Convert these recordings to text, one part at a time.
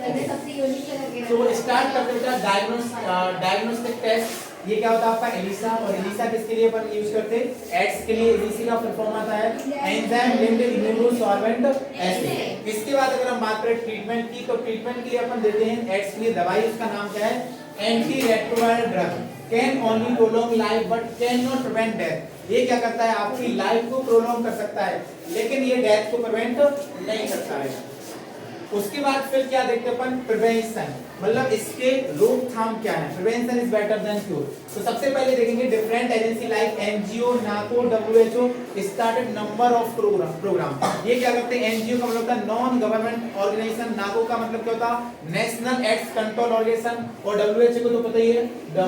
तो स्टार्ट करते हैं डायग्नोस्टिक टेस्ट। ये क्या होता है आपका एलिसा, और एलिसा किसके लिए अपन यूज करते हैं? एड्स के लिए। एलिसा का फुल फॉर्म आता है एंजाइम लिंक्ड इम्यूनोसॉर्बेंट एसिड। इसके बाद अगर हम बात करें ट्रीटमेंट की, तो ट्रीटमेंट के लिए अपन देते हैं एड्स के लिए दवाई, उसका नाम क्या है? Anti retroviral drug. Can only prolong life but can not prevent death. ये क्या करता है? आपकी लाइफ को प्रोलॉन्ग कर सकता है, लेकिन ये डेथ को प्रिवेंट नहीं करता है। उसके बाद फिर क्या देखते हैं अपन? प्रिवेंशन, मतलब इसके रोकथाम क्या है? Prevention is better than cure. तो सबसे पहले देखेंगे different agency like NGO, NACO, WHO started number of programme. ये क्या करते हैं? एनजीओ का मतलब होता है नॉन गवर्नमेंट ऑर्गेनाइजेशन, नाको का मतलब क्या होता है? नेशनल एड्स कंट्रोल ऑर्गेनाइजेशन, और डब्ल्यूएचओ को तो पता ही है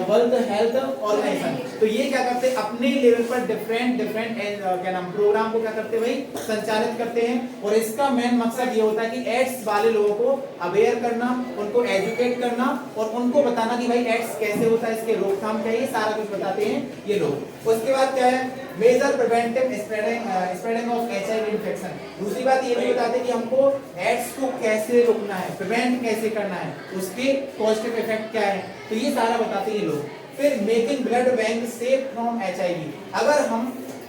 वर्ल्ड हेल्थ ऑर्गेनाइजेशन। तो ये क्या करते हैं? अपने लेवल पर डिफरेंट क्या नाम प्रोग्राम को क्या करते हैं भाई? संचालित करते हैं। और इसका मेन मकसद ये होता है कि एड्स वाले लोगों को अवेयर करना, उनको एजुकेट करना, और उनको बताना कि भाई एड्स कैसे होता है, इसके रोकथाम क्या है, ये सारा कुछ बताते हैं ये लोग। उसके बाद क्या है? Major preventive spreading of HIV infection. दूसरी बात ये भी बताते हैं कि हमको एड्स को कैसे रोकना है, प्रिवेंट कैसे करना है, उसके पॉजिटिव इफेक्ट क्या है, तो ये सारा बताते हैं ये लोग। फिर making blood bank safe from HIV. अगर हम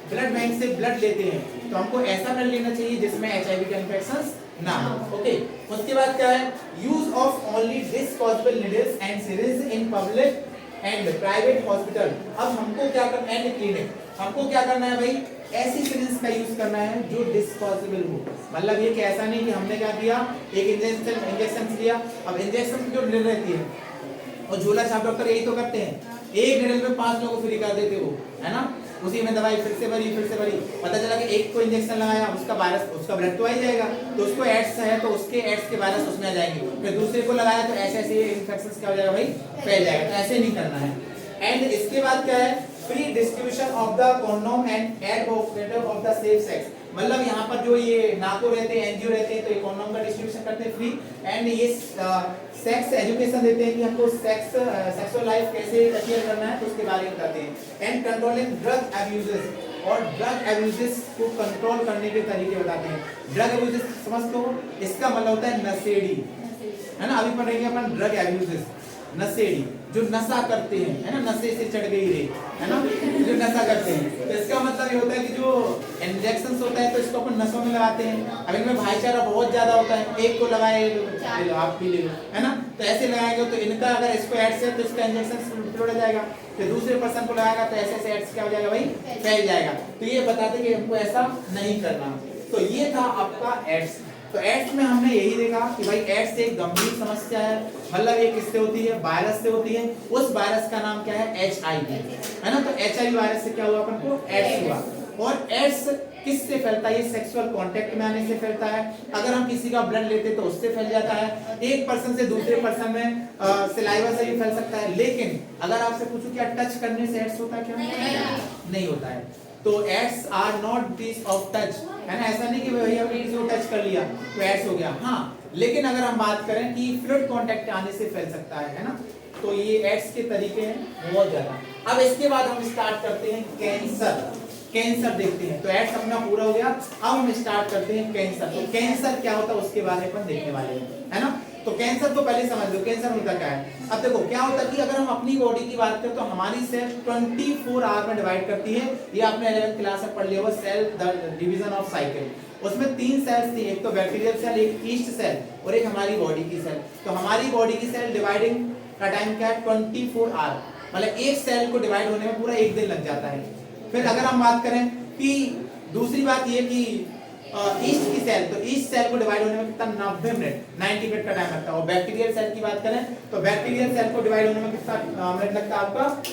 ब्लड बैंक से ब्लड लेते हैं तो हमको ऐसा ब्लड लेना चाहिए जिसमें एचआईवी का इन्फेक्शन ना हो। ओके, उसके बाद क्या है? Use of only disposable needles and syringe in public and private hospital. अब हमको क्या करना है? एंड क्लिनिक, हमको क्या करना है भाई? ऐसी सिरिंज का यूज करना है जो डिस्पोजेबल हो। मतलब ये कि ऐसा नहीं कि हमने क्या किया, एक इंजेक्शन लिया। अब इंजेक्शन की जो नीडल रहती है, और झोला छाप डॉक्टर यही तो करते हैं, एक नीडल में 5 लोगों को फ्री कर देते हो, है ना? उसी में दवाई फिर से भरी, पता चला कि एक को इंजेक्शन लगाया, उसका वायरस, उसका ब्लड तो आ ही जाएगा, तो उसको एड्स है तो उसके एड्स के वायरस उसमें आ जाएंगे। फिर दूसरे को लगाया तो ऐसे ऐसे इन्फेक्शन क्या हो जाएगा भाई? फैल जाएगा। तो ऐसे नहीं करना है। एंड इसके बाद क्या है? Free distribution of the condom and advocate of the safe sex. मतलब यहाँ पर जो ये नाको रहते हैं, एनजीओ रहते हैं, तो ये कॉन्डोम का डिस्ट्रीब्यूशन करते हैं फ्री। एंड ये सेक्स एजुकेशन देते हैं कि हमको सेक्सुअल लाइफ कैसे अचीव करना है, तो उसके बारे में बताते हैं। एंड कंट्रोलिंग ड्रग अब्यूजेस, और ड्रग अब्यूजेस को कंट्रोल करने के तरीके बताते हैं। ड्रग अब्यूजेस समझ तो, इसका मतलब होता है नशेड़ी, है ना? अभी पढ़ेंगे अपन ड्रग अब्यूजेस। नशेड़ी जो नशा करते हैं, है ना? नशे से चढ़ गई रे, है ना? जो नशा करते हैं, तो इसका मतलब ये होता है कि जो इंजेक्शन होता है तो इसको अपन नसों में लगाते हैं। अब इनमें भाईचारा बहुत ज्यादा होता है, एक को लगाए ले लो, आप भी ले लो, है ना? तो ऐसे लगाएंगे तो इनका अगर इसको एड्स है तो इसका इंजेक्शन छोड़ जाएगा, फिर दूसरे पर्सन को लगाएगा तो ऐसे एड्स क्या हो जाएगा भाई? फैल जाएगा। तो ये बताते कि हमको ऐसा नहीं करना। तो ये था आपका एड्स। तो एड्स में हमने यही देखा कि भाई एड्स एक गंभीर समस्या है, मतलब ये किससे होती है? वायरस से होती है। उस वायरस का नाम क्या है? एचआईवी, है ना? तो एचआईवी वायरस से क्या हुआ अपन को? एड्स हुआ। और एड्स किससे फैलता है? ये सेक्सुअल कांटेक्ट में आने से फैलता है। अगर हम किसी का ब्लड लेते तो उससे फैल जाता है। एक पर्सन से दूसरे पर्सन में सलाइवा से भी फैल सकता है। लेकिन अगर आपसे पूछूं क्या टच करने से एड्स होता है? क्या नहीं होता है। तो AIDS are not this of touch, है ना? ऐसा नहीं कि भाई हमने किसी को टच कर लिया तो एड्स हो गया। हाँ, लेकिन अगर हम बात करें कि फ्लूइड कांटेक्ट आने से फैल सकता है ना? तो ये एड्स के तरीके हैं बहुत ज्यादा। अब इसके बाद हम स्टार्ट करते हैं कैंसर देखते हैं। तो एड्स अपना पूरा हो गया। अब हम स्टार्ट करते हैं कैंसर। तो कैंसर क्या होता है उसके बारे में देखने वाले हैं, है ना? तो कैंसर तो पहले समझ लो कैंसर होता क्या है। अब देखो क्या होता है कि अगर हम अपनी बॉडी की बात करें तो हमारी सेल 24 आवर में डिवाइड करती है। ये आपने 11th क्लास में पढ़ लिया होगा, सेल डिवीजन ऑफ साइकिल। उसमें 3 सेल्स थी, एक तो बैक्टीरियल सेल, एक ईस्ट सेल, और एक हमारी बॉडी की सेल। तो हमारी बॉडी की सेल डिवाइडिंग का टाइम क्या है? 24 आवर, मतलब एक सेल को डिवाइड होने में पूरा 1 दिन लग जाता है। फिर अगर हम बात करें कि दूसरी बात ये कि ईस्ट की सेल, तो ईस्ट सेल को डिवाइड होने में कितना? 90 मिनट, 90 मिनट का टाइम लगता है। और बैक्टीरियल सेल की बात करें तो बैक्टीरियल सेल को डिवाइड होने में कितना मिनट लगता है आपका?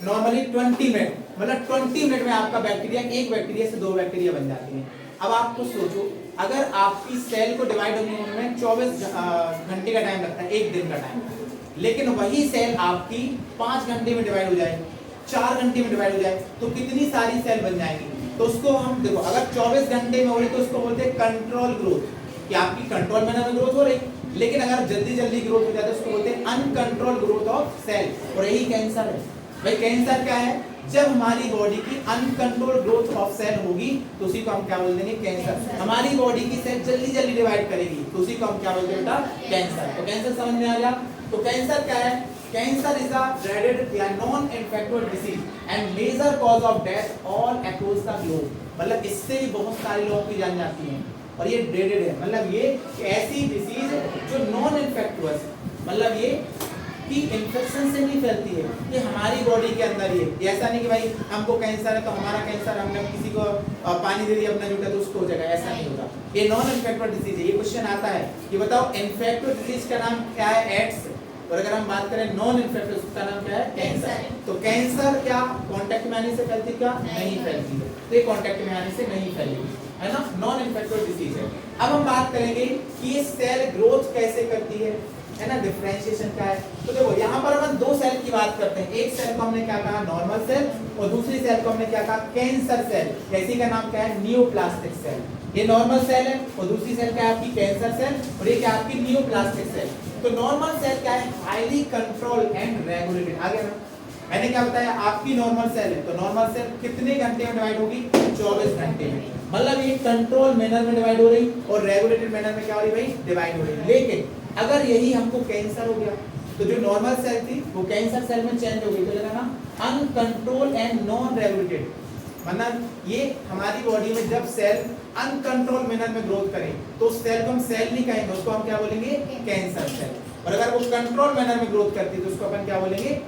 नॉर्मली 20 मिनट, मतलब 20 मिनट में आपका बैक्टीरिया, एक बैक्टीरिया से 2 बैक्टीरिया बन जाती हैं। अब आपको सोचो, अगर आपकी सेल को डिवाइड होने में 24 घंटे का टाइम लगता है, 1 दिन का टाइम, लेकिन वही सेल आपकी 5 घंटे में डिवाइड हो जाए, 4 घंटे में डिवाइड हो जाए, तो कितनी सारी सेल बन जाएंगी? तो उसको हम देखो, अगर 24 घंटे में हो रही तो उसको बोलते हैं कंट्रोल ग्रोथ, कि आपकी कंट्रोल मैनर में ग्रोथ हो रही। लेकिन अगर जल्दी ग्रोथ हो जाता है उसको बोलते हैं अनकंट्रोल ग्रोथ ऑफ सेल। और यही कैंसर है भाई। कैंसर क्या है? जब हमारी बॉडी की अनकंट्रोल ग्रोथ ऑफ सेल होगी तो उसी को हम क्या बोल देंगे, कैंसर। हमारी बॉडी की सेल जल्दी जल्दी डिवाइड करेगी तो उसी को हम क्या बोलते हैं बेटा, कैंसर। तो कैंसर समझ में आ गया। तो कैंसर क्या है, कैंसर इज अ dreaded या non infective disease and major cause of death all across the globe. मतलब इससे भी बहुत सारे लोगों की जान जाती है और ये ड्रेडेड है। मतलब ये ऐसी डिसीज जो नॉन इन्फेक्टिवस, मतलब ये कि इन्फेक्शन से नहीं फैलती है, ये हमारी बॉडी के अंदर ही है। ऐसा नहीं कि भाई हमको कैंसर है तो हमारा कैंसर, हमने किसी को पानी दे दिया अपना जूठा तो उसको हो जाएगा, ऐसा नहीं होगा। ये नॉन इन्फेक्टिव डिसीज है। ये क्वेश्चन आता है कि बताओ इन्फेक्टिव डिसीज का नाम क्या है, एड्स, और अगर हम बात करें नॉन इन्फेक्टिव उसका नाम क्या है, कैंसर। तो कैंसर क्या कांटेक्ट में आने से फैलती, क्या नहीं फैलती है, तो ये कांटेक्ट में आने से नहीं फैलेगी, है ना, नॉन इन्फेक्टिव डिसीज है। अब हम बात करेंगे कि ये सेल ग्रोथ कैसे करती है ना, डिफरेंशिएशन क्या है। तो देखो यहाँ पर हम दो सेल की बात करते हैं, एक सेल को हमने क्या कहा, नॉर्मल सेल, और दूसरी सेल को हमने क्या कहा, कैंसर सेल। इसी का नाम क्या है, नियोप्लास्टिक सेल। ये नॉर्मल सेल है और दूसरी सेल क्या है आपकी, कैंसर सेल, और ये क्या आपकी नियोप्लास्टिक सेल। तो नॉर्मल सेल क्या है, हाईली कंट्रोल एंड रेगुलेटेड। आ गया ना, मैंने क्या बताया, आपकी नॉर्मल सेल है तो नॉर्मल सेल कितने घंटे में डिवाइड होगी, 24 घंटे में। मतलब ये कंट्रोल मैनर में डिवाइड हो रही और रेगुलेटेड मैनर में क्या हो रही भाई, डिवाइड हो रही। लेकिन अगर यही हमको कैंसर हो गया तो जो नॉर्मल सेल थी वो कैंसर सेल में चेंज हो गई, तो लगा ना अनकंट्रोल एंड नॉन रेगुलेटेड। मतलब ये हमारी बॉडी में जब सेल अनकंट्रोल मैनर में ग्रोथ करे तो उस सेल को हम सेल नहीं कहेंगे, उसको हम क्या बोलेंगे, कैंसर सेल। और अगर वो कंट्रोल मैनर में ग्रोथ करती है तो उसको अपन क्या बोलेंगे,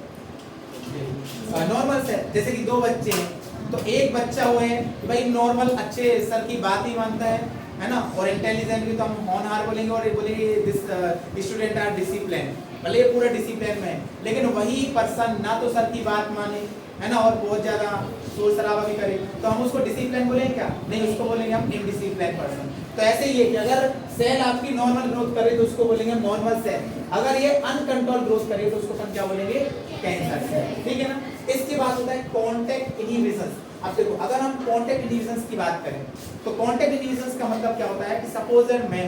नॉर्मल सेल। जैसे कि दो बच्चे हैं तो एक बच्चा हुए तो भाई नॉर्मल अच्छे सर की बात ही मानता है ना, और इंटेलिजेंट भी तो हम होनहार बोलेंगे, और ये बोलेंगे दिस स्टूडेंट आर डिसिप्लिन, भले ये पूरा डिसिप्लिन में है। लेकिन वही पर्सन ना तो सर की बात माने, है ना, और बहुत ज्यादा शोर शराबा भी करे, तो हम उसको डिसिप्लिन बोलेंगे क्या, नहीं, उसको बोलेंगे हम इनडिसिप्लिन पर्सन। तो ऐसे ही है कि अगर सेल आपकी नॉर्मल ग्रोथ करे तो उसको बोलेंगे नॉर्मल सेल, अगर ये अनकंट्रोल ग्रोथ करे तो उसको हम क्या बोलेंगे, कैंसर सेल। ठीक है ना। इसके बाद होता है कांटेक्ट इनहिबिशन। अब देखो अगर हम कांटेक्ट इनहिबिशन की बात करें तो कांटेक्ट इनहिबिशन का मतलब क्या होता है कि सपोज दैट मैं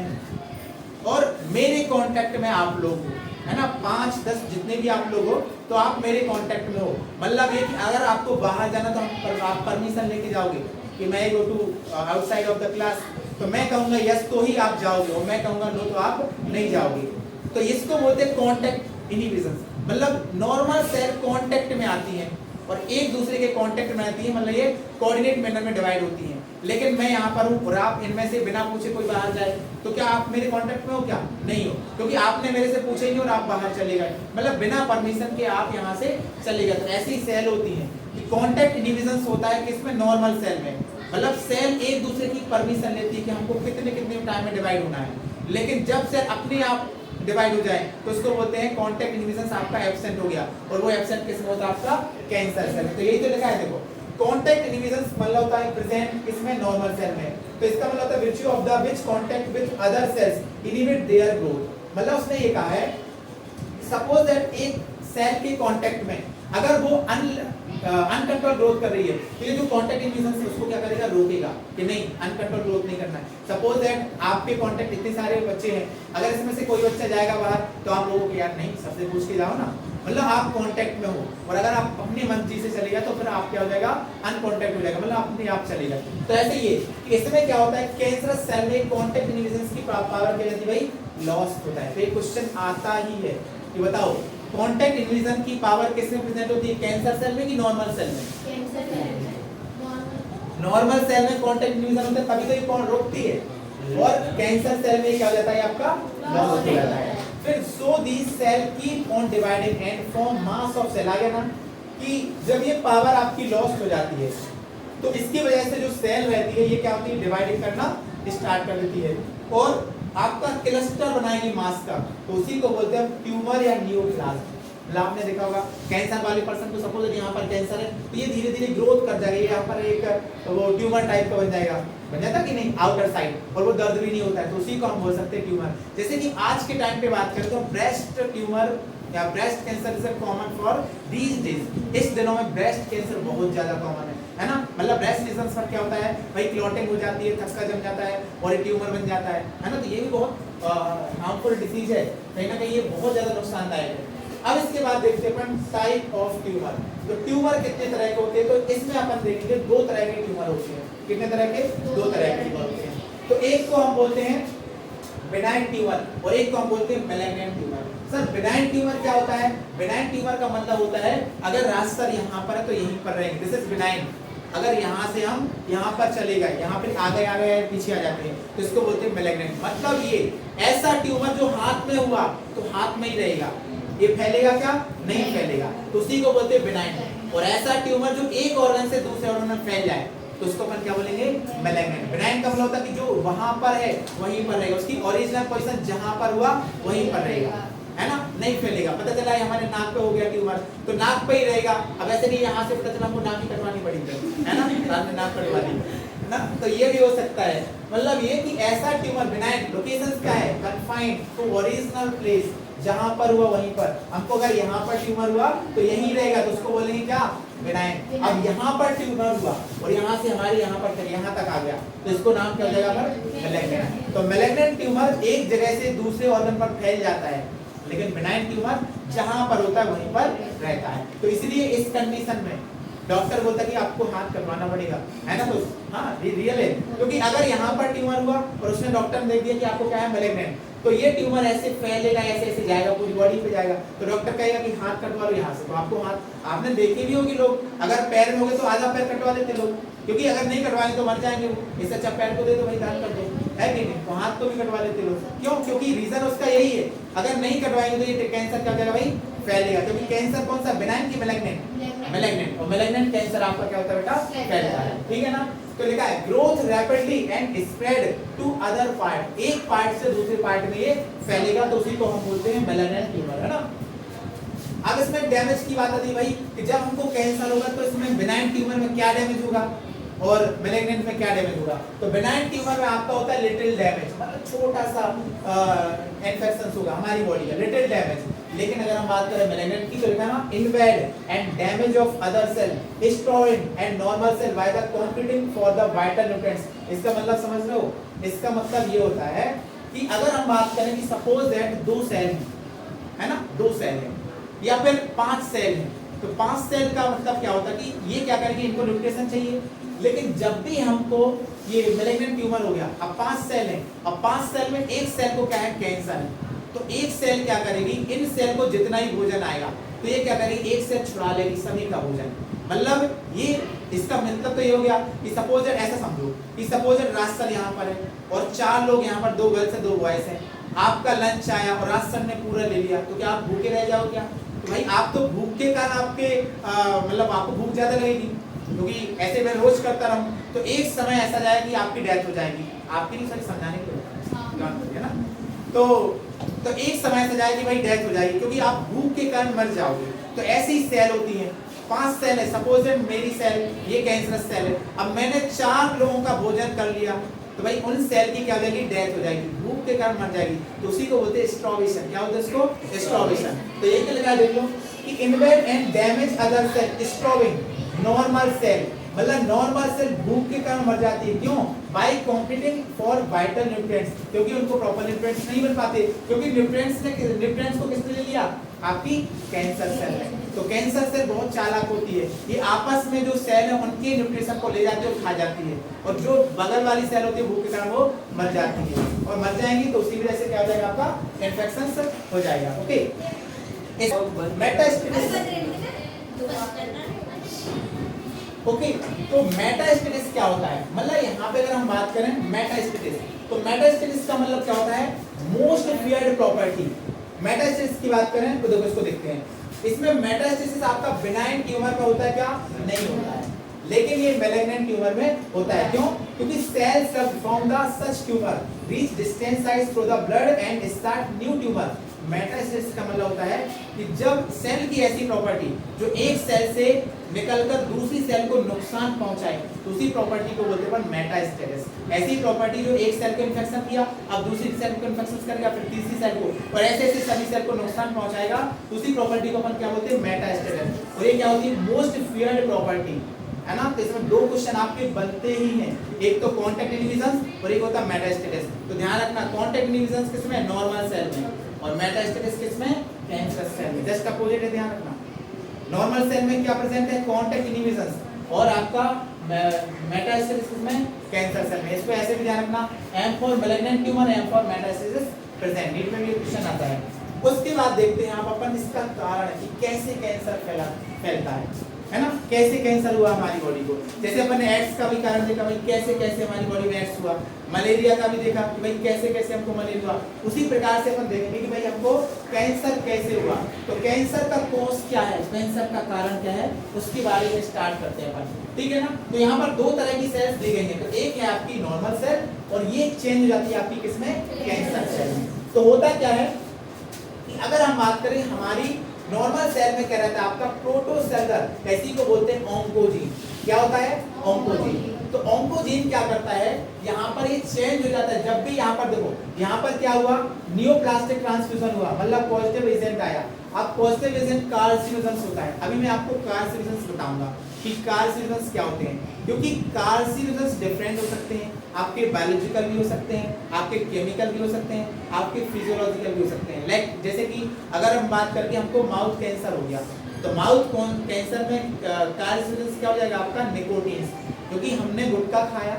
और मेरे कांटेक्ट में आप लोग हो, है ना, 5-10 जितने भी आप लोग हो तो आप मेरे कांटेक्ट में हो। मतलब ये कि अगर आपको बाहर जाना तो आप परमिशन लेके जाओगे कि मैं go to outside of the class, तो मैं कहूंगा यस तो ही आप जाओगे, और मैं कहूंगा नो तो आप नहीं जाओगे। तो इसको बोलते हैं कांटेक्ट इनहिबिशन। मतलब नॉर्मल सेल कांटेक्ट में आती है और एक दूसरे के कांटेक्ट में आती है, मतलब ये कोऑर्डिनेट मैनर में डिवाइड होती है। लेकिन मैं यहाँ पर हूँ और आप इनमें से बिना पूछे कोई बाहर जाए तो क्या आप मेरे कांटेक्ट में हो, क्या नहीं हो, क्योंकि आपने मेरे से पूछे नहीं और आप बाहर चले गए, मतलब बिना परमिशन के आप यहाँ से चले गए। तो ऐसी सेल होती है कि कांटेक्ट डिविजन होता है किसमें, नॉर्मल सेल में। मतलब सेल एक दूसरे की परमिशन लेती है कि हमको कितने कितने टाइम में डिवाइड होना है। लेकिन जब सेल अपने आप डिवाइड हो जाए तो इसको बोलते हैं कांटेक्ट इनहिबिशन आपका एब्सेंट हो गया, और वो एब्सेंट किसमें होता है, आपका कैंसर सेल। तो यही तो लिखा है, देखो कांटेक्ट इनहिबिशन मतलब होता है प्रेजेंट किसमें, नॉर्मल सेल में। तो इसका मतलब होता है virtue of the which contact with other cells inhibit their growth। मतलब उसने ये कहा है सपोज दैट एक सेल के कांटेक्ट में अगर वो अनकंट्रोल ग्रोथ कर रही है तो ये जो कांटेक्ट इनहिबिशन है उसको क्या करेगा, रोकेगा कि नहीं अनकंट्रोल ग्रोथ नहीं करना है। सपोज दैट आपके कांटेक्ट इतने सारे बच्चे हैं, अगर इसमें से कोई बच्चा जाएगा बाहर तो आप लोगों को यार नहीं, सबसे पूछ के जाओ ना, मतलब आप कांटेक्ट में हो। और अगर आप अपनी मर्जी से चले गए तो फिर आप क्या हो जाएगा, अनकांटेक्ट हो जाएगा, मतलब अपने आप चलेगा। तो ऐसे ये कि इसमें क्या होता है, कैंसरस सेल में कांटेक्ट इनहिबिशन की पावर क्या रहती है भाई, लॉस होता है। तो ये क्वेश्चन आता ही है कि बताओ कांटेक्ट इनहिबिशन की पावर किसमें प्रेजेंट होती है, कैंसर सेल में कि नॉर्मल सेल में? कैंसर सेल में। नॉर्मल सेल में कांटेक्ट इनहिबिशन होता है तभी तो ये कौन रोकती है, और कैंसर सेल में क्या हो जाता है आपका, लॉस हो जाता है। फिर so this cell keep on dividing and form mass of cell. आ गया ना कि जब ये पावर आपकी लॉस हो जाती है तो इसकी वजह से जो सेल रहती है ये क्या होती है, डिवाइडिंग करना स्टार्ट कर देती है और आपका क्लस्टर बनाएगी मास का, तो उसी को बोलते हैं ट्यूमर या न्यूप्लाज्म। मतलब आपने देखा होगा कैंसर वाले पर्सन को सपोज यहाँ पर कैंसर है तो ये धीरे धीरे ग्रोथ कर जाएगा, यहाँ पर एक वो ट्यूमर टाइप का बन जाता कि नहीं आउटर साइड, और वो दर्द भी नहीं होता है, तो उसी को हम बोल सकते हैं ट्यूमर। जैसे कि आज के टाइम पे बात करें तो ब्रेस्ट ट्यूमर या breast cancer is common for these days. इस दिनों में ब्रेस्ट कैंसर बहुत ज्यादा कॉमन है ना। मतलब ब्रेस्ट लीजन पर क्या होता है भाई, क्लॉटिंग हो जाती है, थक्का जम जाता है और ये ट्यूमर बन जाता है ना। तो ये भी बहुत हार्मफुल डिसीज है, कहीं ना कहीं ये बहुत ज्यादा नुकसानदायक है। अब इसके बाद देखते हैं अपन टाइप ऑफ ट्यूमर। तो ट्यूमर कितने तरह के होते हैं, तो इसमें अपन देखेंगे दो तरह के ट्यूमर होते हैं। कितने तरह के? दो तरह के ट्यूमर होते हैं। तो एक को हम बोलते हैं बेनाइन ट्यूमर और एक को हम बोलते हैं malignant tumour. Sir benign tumour क्या होता है? बेनाइन ट्यूमर का मतलब होता है अगर रास्ता यहाँ पर है तो यहीं पर रहेंगे, दिस इज बेनाइन। अगर यहाँ से हम यहाँ पर चले गए, यहाँ पे आगे आगे पीछे आ जाते हैं, तो इसको बोलते हैं मैलिग्नेंट। मतलब ये ऐसा ट्यूमर जो हाथ में हुआ तो हाथ में ही रहेगा, ये फैलेगा क्या? नहीं फैलेगा, तो उसी को बोलते हैं बेनाइन। और ऐसा ट्यूमर जो एक ऑर्गन से दूसरे ऑर्गन में फैल जाए तो उसको अपन क्या बोलेंगे? मैलिग्नेंट। बेनाइन का मतलब होता है कि जो वहां पर है वहीं पर रहेगा, उसकी ओरिजिनल पोजीशन जहां पर हुआ वहीं पर रहेगा, है ना, नहीं फैलेगा। पता चला है हमारे नाक पे हो गया ट्यूमर तो नाक पे ही रहेगा। अब ऐसे नहीं यहाँ से पता चला हमको नाक ही कटवानी पड़ेगी, है ना, रात में नाक कटवानी है ना, तो ये भी हो सकता है। मतलब ये कि ऐसा ट्यूमर बेनाइन लोकेशंस क्या है? कन्फाइंड टू ओरिजिनल प्लेस, जहां पर हुआ वहीं पर। हमको अगर यहाँ पर ट्यूमर हुआ तो यहीं रहेगा, तो उसको बोलेंगे क्या? बेनाइन। अब यहाँ पर ट्यूमर हुआ और यहाँ से हमारे यहाँ पर यहाँ तक आ गया तो इसको नाम क्या हो जाएगा? मैलिग्नेंट। तो मैलिग्नेंट ट्यूमर एक जगह से दूसरे ऑर्गन पर फैल जाता है, लेकिन बेनाइन ट्यूमर जहां पर होता है वहीं पर रहता है। तो इसलिए इस कंडीशन में डॉक्टर बोलता है कि आपको हाथ कटवाना पड़ेगा, है ना। तो हाँ रियल है, क्योंकि अगर यहाँ पर ट्यूमर हुआ और उसने डॉक्टर ने देख दिया कि आपको क्या है? मैलिग्नेंट, तो ये ट्यूमर ऐसे फैलेगा, ऐसे ऐसे जाएगा, पूरी बॉडी पे जाएगा, तो डॉक्टर कहेगा कि हाथ कटवा लो यहाँ से। तो आपको हाथ, आपने देखे भी होगी लोग, अगर पैर में हो गए तो आधा पैर कटवा देते लोग, क्योंकि अगर नहीं कटवाएंगे तो मर जाएंगे वो, इससे अच्छा पैर को दे दो भाई, दान कर दो, है कि नहीं। तो हाथ को भी कटवा लेते लोग, क्यों? क्योंकि रीजन उसका यही है, अगर नहीं कटवाएंगे तो ये कैंसर क्या हो जाएगा भाई? फैलेगा। क्योंकि कैंसर कौन सा? बेनाइन की मैलिग्नेंट? मैलिग्नेंट। और मैलिग्नेंट कैंसर आपका क्या होता है बेटा? फैलता है, ठीक है ना। तो लिखा है growth rapidly and spread to other part, एक पार्ट से दूसरे पार्ट में ये फैलेगा, तो उसी को हम बोलते हैं मैलिग्नेंट ट्यूमर, है ना। अब इसमें डैमेज की बात आती है भाई कि जब हमको कैंसर होगा तो इसमें बेनाइन ट्यूमर में क्या डैमेज होगा और मैलिग्नेंट में क्या डैमेज होगा? तो बेनाइन ट्यूमर में आपका होता है लिटिल डैमेज, मतलब छोटा सा इन्फेक्शन होगा हमारी बॉडी का, लिटिल डैमेज। लेकिन अगर हम बात करें मैलिग्नेंट की तो लिखा ना invade and damage of other cell, destroying and normal cell by the competing for the vital nutrients. इसका मतलब समझ रहे हो? इसका मतलब ये होता है कि अगर हम बात करें कि सपोज दैट दो सेल है ना, दो सेल है या फिर 5 सेल है, तो 5 सेल का मतलब क्या होता है कि ये क्या करेंगे? इनको न्यूट्रिशन चाहिए। लेकिन जब भी हमको ये मैलिग्नेंट ट्यूमर हो गया, अब 5 सेल है, अब 5 सेल में एक सेल को क्या है? कैंसर है, तो एक सेल क्या करेगी? इन सेल को जितना ही भोजन आएगा तो ये क्या करेगी? एक सेल छुड़ा लेगी सभी का भोजन। मतलब ये इसका मतलब तो ये हो गया कि सपोज ऐसा समझो कि सपोज राशन यहाँ पर है और 4 लोग यहाँ पर, 2 गर्ल्स है 2 बॉयज है, आपका लंच आया और राशन ने पूरा ले लिया, तो क्या आप भूखे रह जाओ क्या? तो भाई आप तो भूख के कारण आपके मतलब आपको भूख ज्यादा लगेगी, क्योंकि ऐसे मैं रोज करता रहूं तो एक समय ऐसा जाएगा कि आपकी डेथ हो जाएगी। आपकी नहीं, सॉरी समझाने के लिए, है ना। तो एक समय ऐसा जाएगा कि भाई डेथ हो जाएगी, क्योंकि आप भूख के कारण मर जाओगे। तो ऐसी सेल होती है, 5 सेल है, सपोज मेरी सेल ये कैंसरस सेल है, अब मैंने 4 लोगों का भोजन कर लिया तो भाई उन सेल की क्या हो जाएगी? डेथ हो जाएगी, भूख के कारण मर जाएगी, तो उसी को बोलते हैं स्टार्वेशन। क्या होता है इसको? स्टार्वेशन। तो ये क्या लिखा देख लो कि invade and damage other cell, starving normal cell, मतलब नॉर्मल सेल भूख के कारण मर जाती है। क्यों? By competing for vital nutrients, क्योंकि उनको प्रॉपर न्यूट्रिएंट्स नहीं मिल पाते, क्योंकि न्यूट्रिएंट्स को किसने ले लिया? आपकी कैंसर सेल है। तो कैंसर सेल बहुत चालाक होती है, ये आपस में जो सेल है उनके न्यूट्रिशन को ले जाती है और खा जाती है, और जो बगल वाली सेल होती है भूख के कारण वो मर जाती है, और मर जाएंगी तो उसी वजह से क्या हो जाएगा? आपका इन्फेक्शन हो जाएगा। ओके, ओके, तो मेटास्टेसिस क्या होता है? मतलब यहाँ पे अगर हम बात करें मेटास्टेसिस, तो मेटास्टेसिस का मतलब क्या होता है? Most feared property. मेटास्टेसिस की बात करें तो देखो इसको देखते हैं, इसमें मेटास्टेसिस आपका बेनाइन ट्यूमर में होता है क्या? नहीं होता है, लेकिन ये मैलिग्नेंट ट्यूमर में होता है। क्यों? क्योंकि cells from the such tumour reach distance size through the blood and start new tumour. Metastasis का मतलब होता है कि जब सेल की ऐसी प्रॉपर्टी जो एक सेल से निकलकर दूसरी सेल को नुकसान पहुंचाए, तो उसी प्रॉपर्टी को बोलते हैं मेटास्टेसिस। ऐसी प्रॉपर्टी जो एक सेल को इन्फेक्शन किया, अब दूसरी सेल को इन्फेक्शन करेगा, फिर तीसरी सेल को, और ऐसे ऐसे सभी सेल को नुकसान पहुंचाएगा, तो उसी प्रॉपर्टी को अपन क्या बोलते हैं? मेटास्टेसिस। और ये क्या होती है? मोस्ट फियर्ड प्रॉपर्टी, है ना। तो इसमें 2 क्वेश्चन आपके बनते ही हैं, एक तो कांटेक्ट इनहिबिशन और एक होता मेटास्टेसिस। तो ध्यान रखना, कांटेक्ट इनहिबिशन किसमें? नॉर्मल सेल में, और मेटास्टेसिस किसमें? कैंसरस सेल में, जस्ट अपोजिट है, ध्यान रखना। नॉर्मल सेल में क्या प्रेजेंट है, कॉन्टैक्ट इनहिबिशंस, और आपका मेटास्टेसिस में कैंसर सेल में। इसको ऐसे भी ध्यान रखना, M for malignant tumour, M for metastasis present, NEET में भी क्वेश्चन आता है। उसके बाद देखते हैं आप अपन इसका कारण कि कैसे कैंसर फैलता है ना, कैसे कैंसर हुआ हमारी बॉडी को। जैसे अपन ने एड्स का भी कारण देखा भाई, कैसे कैसे हमारी बॉडी में एड्स हुआ, मलेरिया का भी देखा कि भाई कैसे कैसे हमको मलेरिया हुआ। उसी प्रकार से अपन देखेंगे कि भाई हमको कैंसर कैसे हुआ। तो कैंसर का कॉज क्या है, कैंसर का कारण क्या है, उसके बारे में स्टार्ट करते हैं अपन, ठीक है ना। तो यहाँ पर दो तरह की सेल्स दी गई है, तो एक है आपकी नॉर्मल सेल और ये चेंज हो जाती है आपकी किसमें, कैंसर सेल में। तो होता क्या है कि अगर हम बात करें हमारी नॉर्मल सेल में क्या रहता है आपका प्रोटोसेलर, इसी को बोलते हैं ऑन्कोजीन। क्या होता है, ऑन्कोजीन। तो ऑन्कोजीन क्या करता है, यहाँ पर ये चेंज हो जाता है। जब भी यहाँ पर देखो, यहाँ पर क्या हुआ, नियोप्लास्टिक ट्रांसफ्यूजन हुआ, मतलब पॉजिटिव एजेंट आया। अब पॉजिटिव एजेंट कार्सिनोजेंस होता है। अभी मैं आपको कार्सिनोजेंस बताऊंगा कि कार्सिनोजेंस क्या होते हैं, क्योंकि कार्सिनोजेंस डिफरेंट हो सकते हैं, आपके बायोलॉजिकल भी हो सकते हैं, आपके केमिकल भी हो सकते हैं, आपके फिजियोलॉजिकल भी हो सकते हैं। लाइक जैसे कि अगर हम बात करके हमको माउथ कैंसर हो गया, तो माउथ कैंसर में कार्सिनोजेंस क्या हो जाएगा आपका, निकोटीन, क्योंकि हमने गुटखा खाया,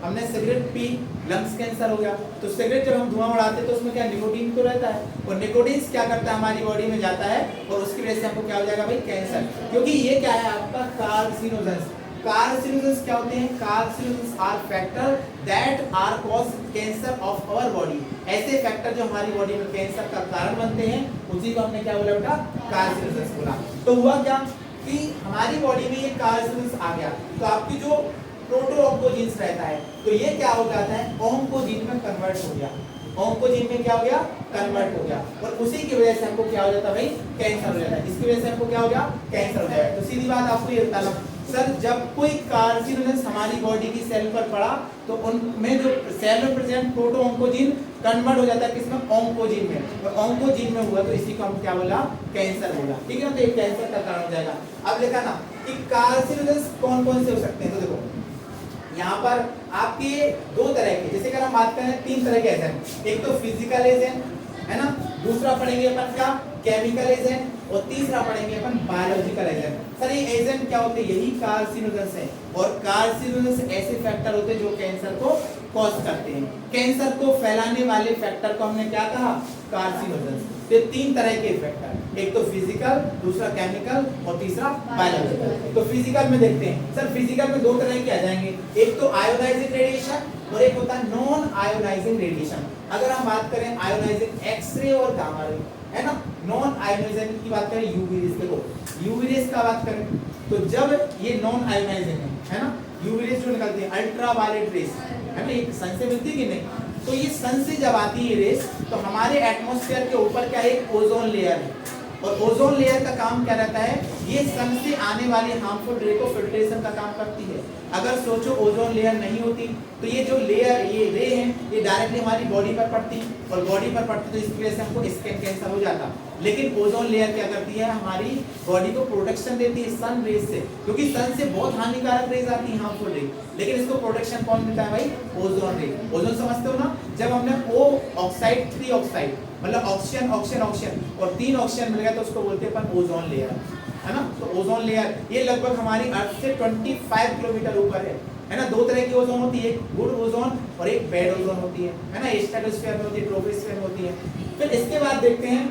हमने सिगरेट पी, लंग्स कैंसर हो गया। तो सिगरेट जब हम धुआं उड़ाते हैं तो उसमें क्या निकोटीन तो रहता है, और निकोटीन क्या करता है हमारी बॉडी में जाता है, और उसकी वजह से हमको क्या हो जाएगा भाई, कैंसर। क्योंकि ये क्या है आपका कार्सिनोजेंस। कार्सिनोजेंस क्या होते हैं, carcinogens are factor that are cause cancer of our body. ऐसे फैक्टर जो हमारी बॉडी में कैंसर का कारण बनते हैं, उसी को हमने क्या बोला बेटा, कार्सिनोजेंस बोला। तो हुआ क्या कि हमारी बॉडी में ये कार्सिनोजेंस आ गया, तो आपकी जो प्रोटोऑन्कोजीन्स रहता है, तो ये क्या हो जाता है, ऑन्कोजीन में कन्वर्ट हो गया। ऑन्कोजीन में क्या हो गया, कन्वर्ट हो गया, और उसी की वजह से हमको क्या हो जाता है भाई, कैंसर हो जाता है। इसकी वजह से हमको क्या हो गया, कैंसर हो जाएगा। तो सीधी बात आपको ये बताना सर, जब कोई कार्सिनोजेंस हमारी बॉडी की सेल पर पड़ा, तो उनमें जो सेल में प्रेजेंट प्रोटोऑन्कोजीन कन्वर्ट हो जाता है किसमें, ऑन्कोजीन में, और ऑन्कोजीन में हुआ तो इसी को हम क्या बोला, कैंसर बोला, ठीक है ना। तो ये कैंसर का कारण हो जाएगा। अब देखा ना कि कार्सिनोजेंस कौन कौन से हो सकते हैं, तो देखो यहाँ पर आपके दो तरह के, जैसे अगर हम बात करें तीन तरह के एजेंट, एक तो फिजिकल एजेंट है ना, दूसरा पढ़ेंगे अपन क्या, केमिकल एजेंट, और तीसरा पढ़ेंगे अपन बायोलॉजिकल एजेंट। सर ये एजेंट क्या होते हैं, यही कार्सिनोजेंस है, और कार्सिनोजेंस ऐसे फैक्टर होते हैं जो कैंसर को कॉज करते हैं। कैंसर को फैलाने वाले फैक्टर को हमने क्या कहा, कार्सिनोजेंस। ये तीन तरह के फैक्टर, एक तो फिजिकल, दूसरा केमिकल, और तीसरा बायोलॉजिकल। तो फिजिकल में देखते हैं सर, फिजिकल में दो तरह के आ जाएंगे, एक तो आयोनाइजिंग रेडिएशन और एक होता है नॉन आयोनाइजिंग रेडिएशन। अगर हम बात करें आयोनाइजिंग एक्सरे और गामा रे, है ना, नॉन आयोनाइजिंग की बात करें यूवी रेज, देखो यूवी रेज का बात करें तो जब ये नॉन आयोनाइजिंग है ना, यूवी रेज जो निकलती है अल्ट्रावायलेट रेज, है ना, ये सन से मिलती है कि नहीं, तो ये सन से जब आती है रेस, तो हमारे एटमॉस्फेयर के ऊपर क्या एक ओजोन लेयर है, और ओजोन लेयर का काम क्या रहता है, ये सन से आने वाली हार्मफुल रे को फिल्ट्रेशन का काम करती है। अगर सोचो ओजोन लेयर नहीं होती तो ये जो लेयर, ये रे है, ये डायरेक्टली हमारी बॉडी पर पड़ती, और बॉडी पर पड़ती तो इसकी वजह से हमको स्किन कैंसर हो जाता। लेकिन ओजोन लेयर क्या करती है, हमारी बॉडी को प्रोटेक्शन देती है सन रेज से, क्योंकि सन से बहुत हानिकारक रेज आती है, हार्मफुल रे, लेकिन इसको प्रोटेक्शन कौन देता है भाई, ओजोन रे। ओजोन समझते हो ना, जब हमने O ऑक्साइड 3 ऑक्साइड मतलब ऑक्सीजन ऑक्सीजन ऑक्सीजन और 3 ऑक्सीजन मिल गया तो उसको बोलते हैं अपन ओजोन लेयर, है ना। तो ओजोन लेयर ये लगभग हमारी अर्थ से 25 किलोमीटर ऊपर है ना। दो तरह की ओजोन होती है, एक गुड ओजोन और एक बैड ओजोन होती है ना, स्ट्रेटोस्फीयर में होती है, ट्रोपोस्फीयर में होती है। फिर इसके बाद देखते हैं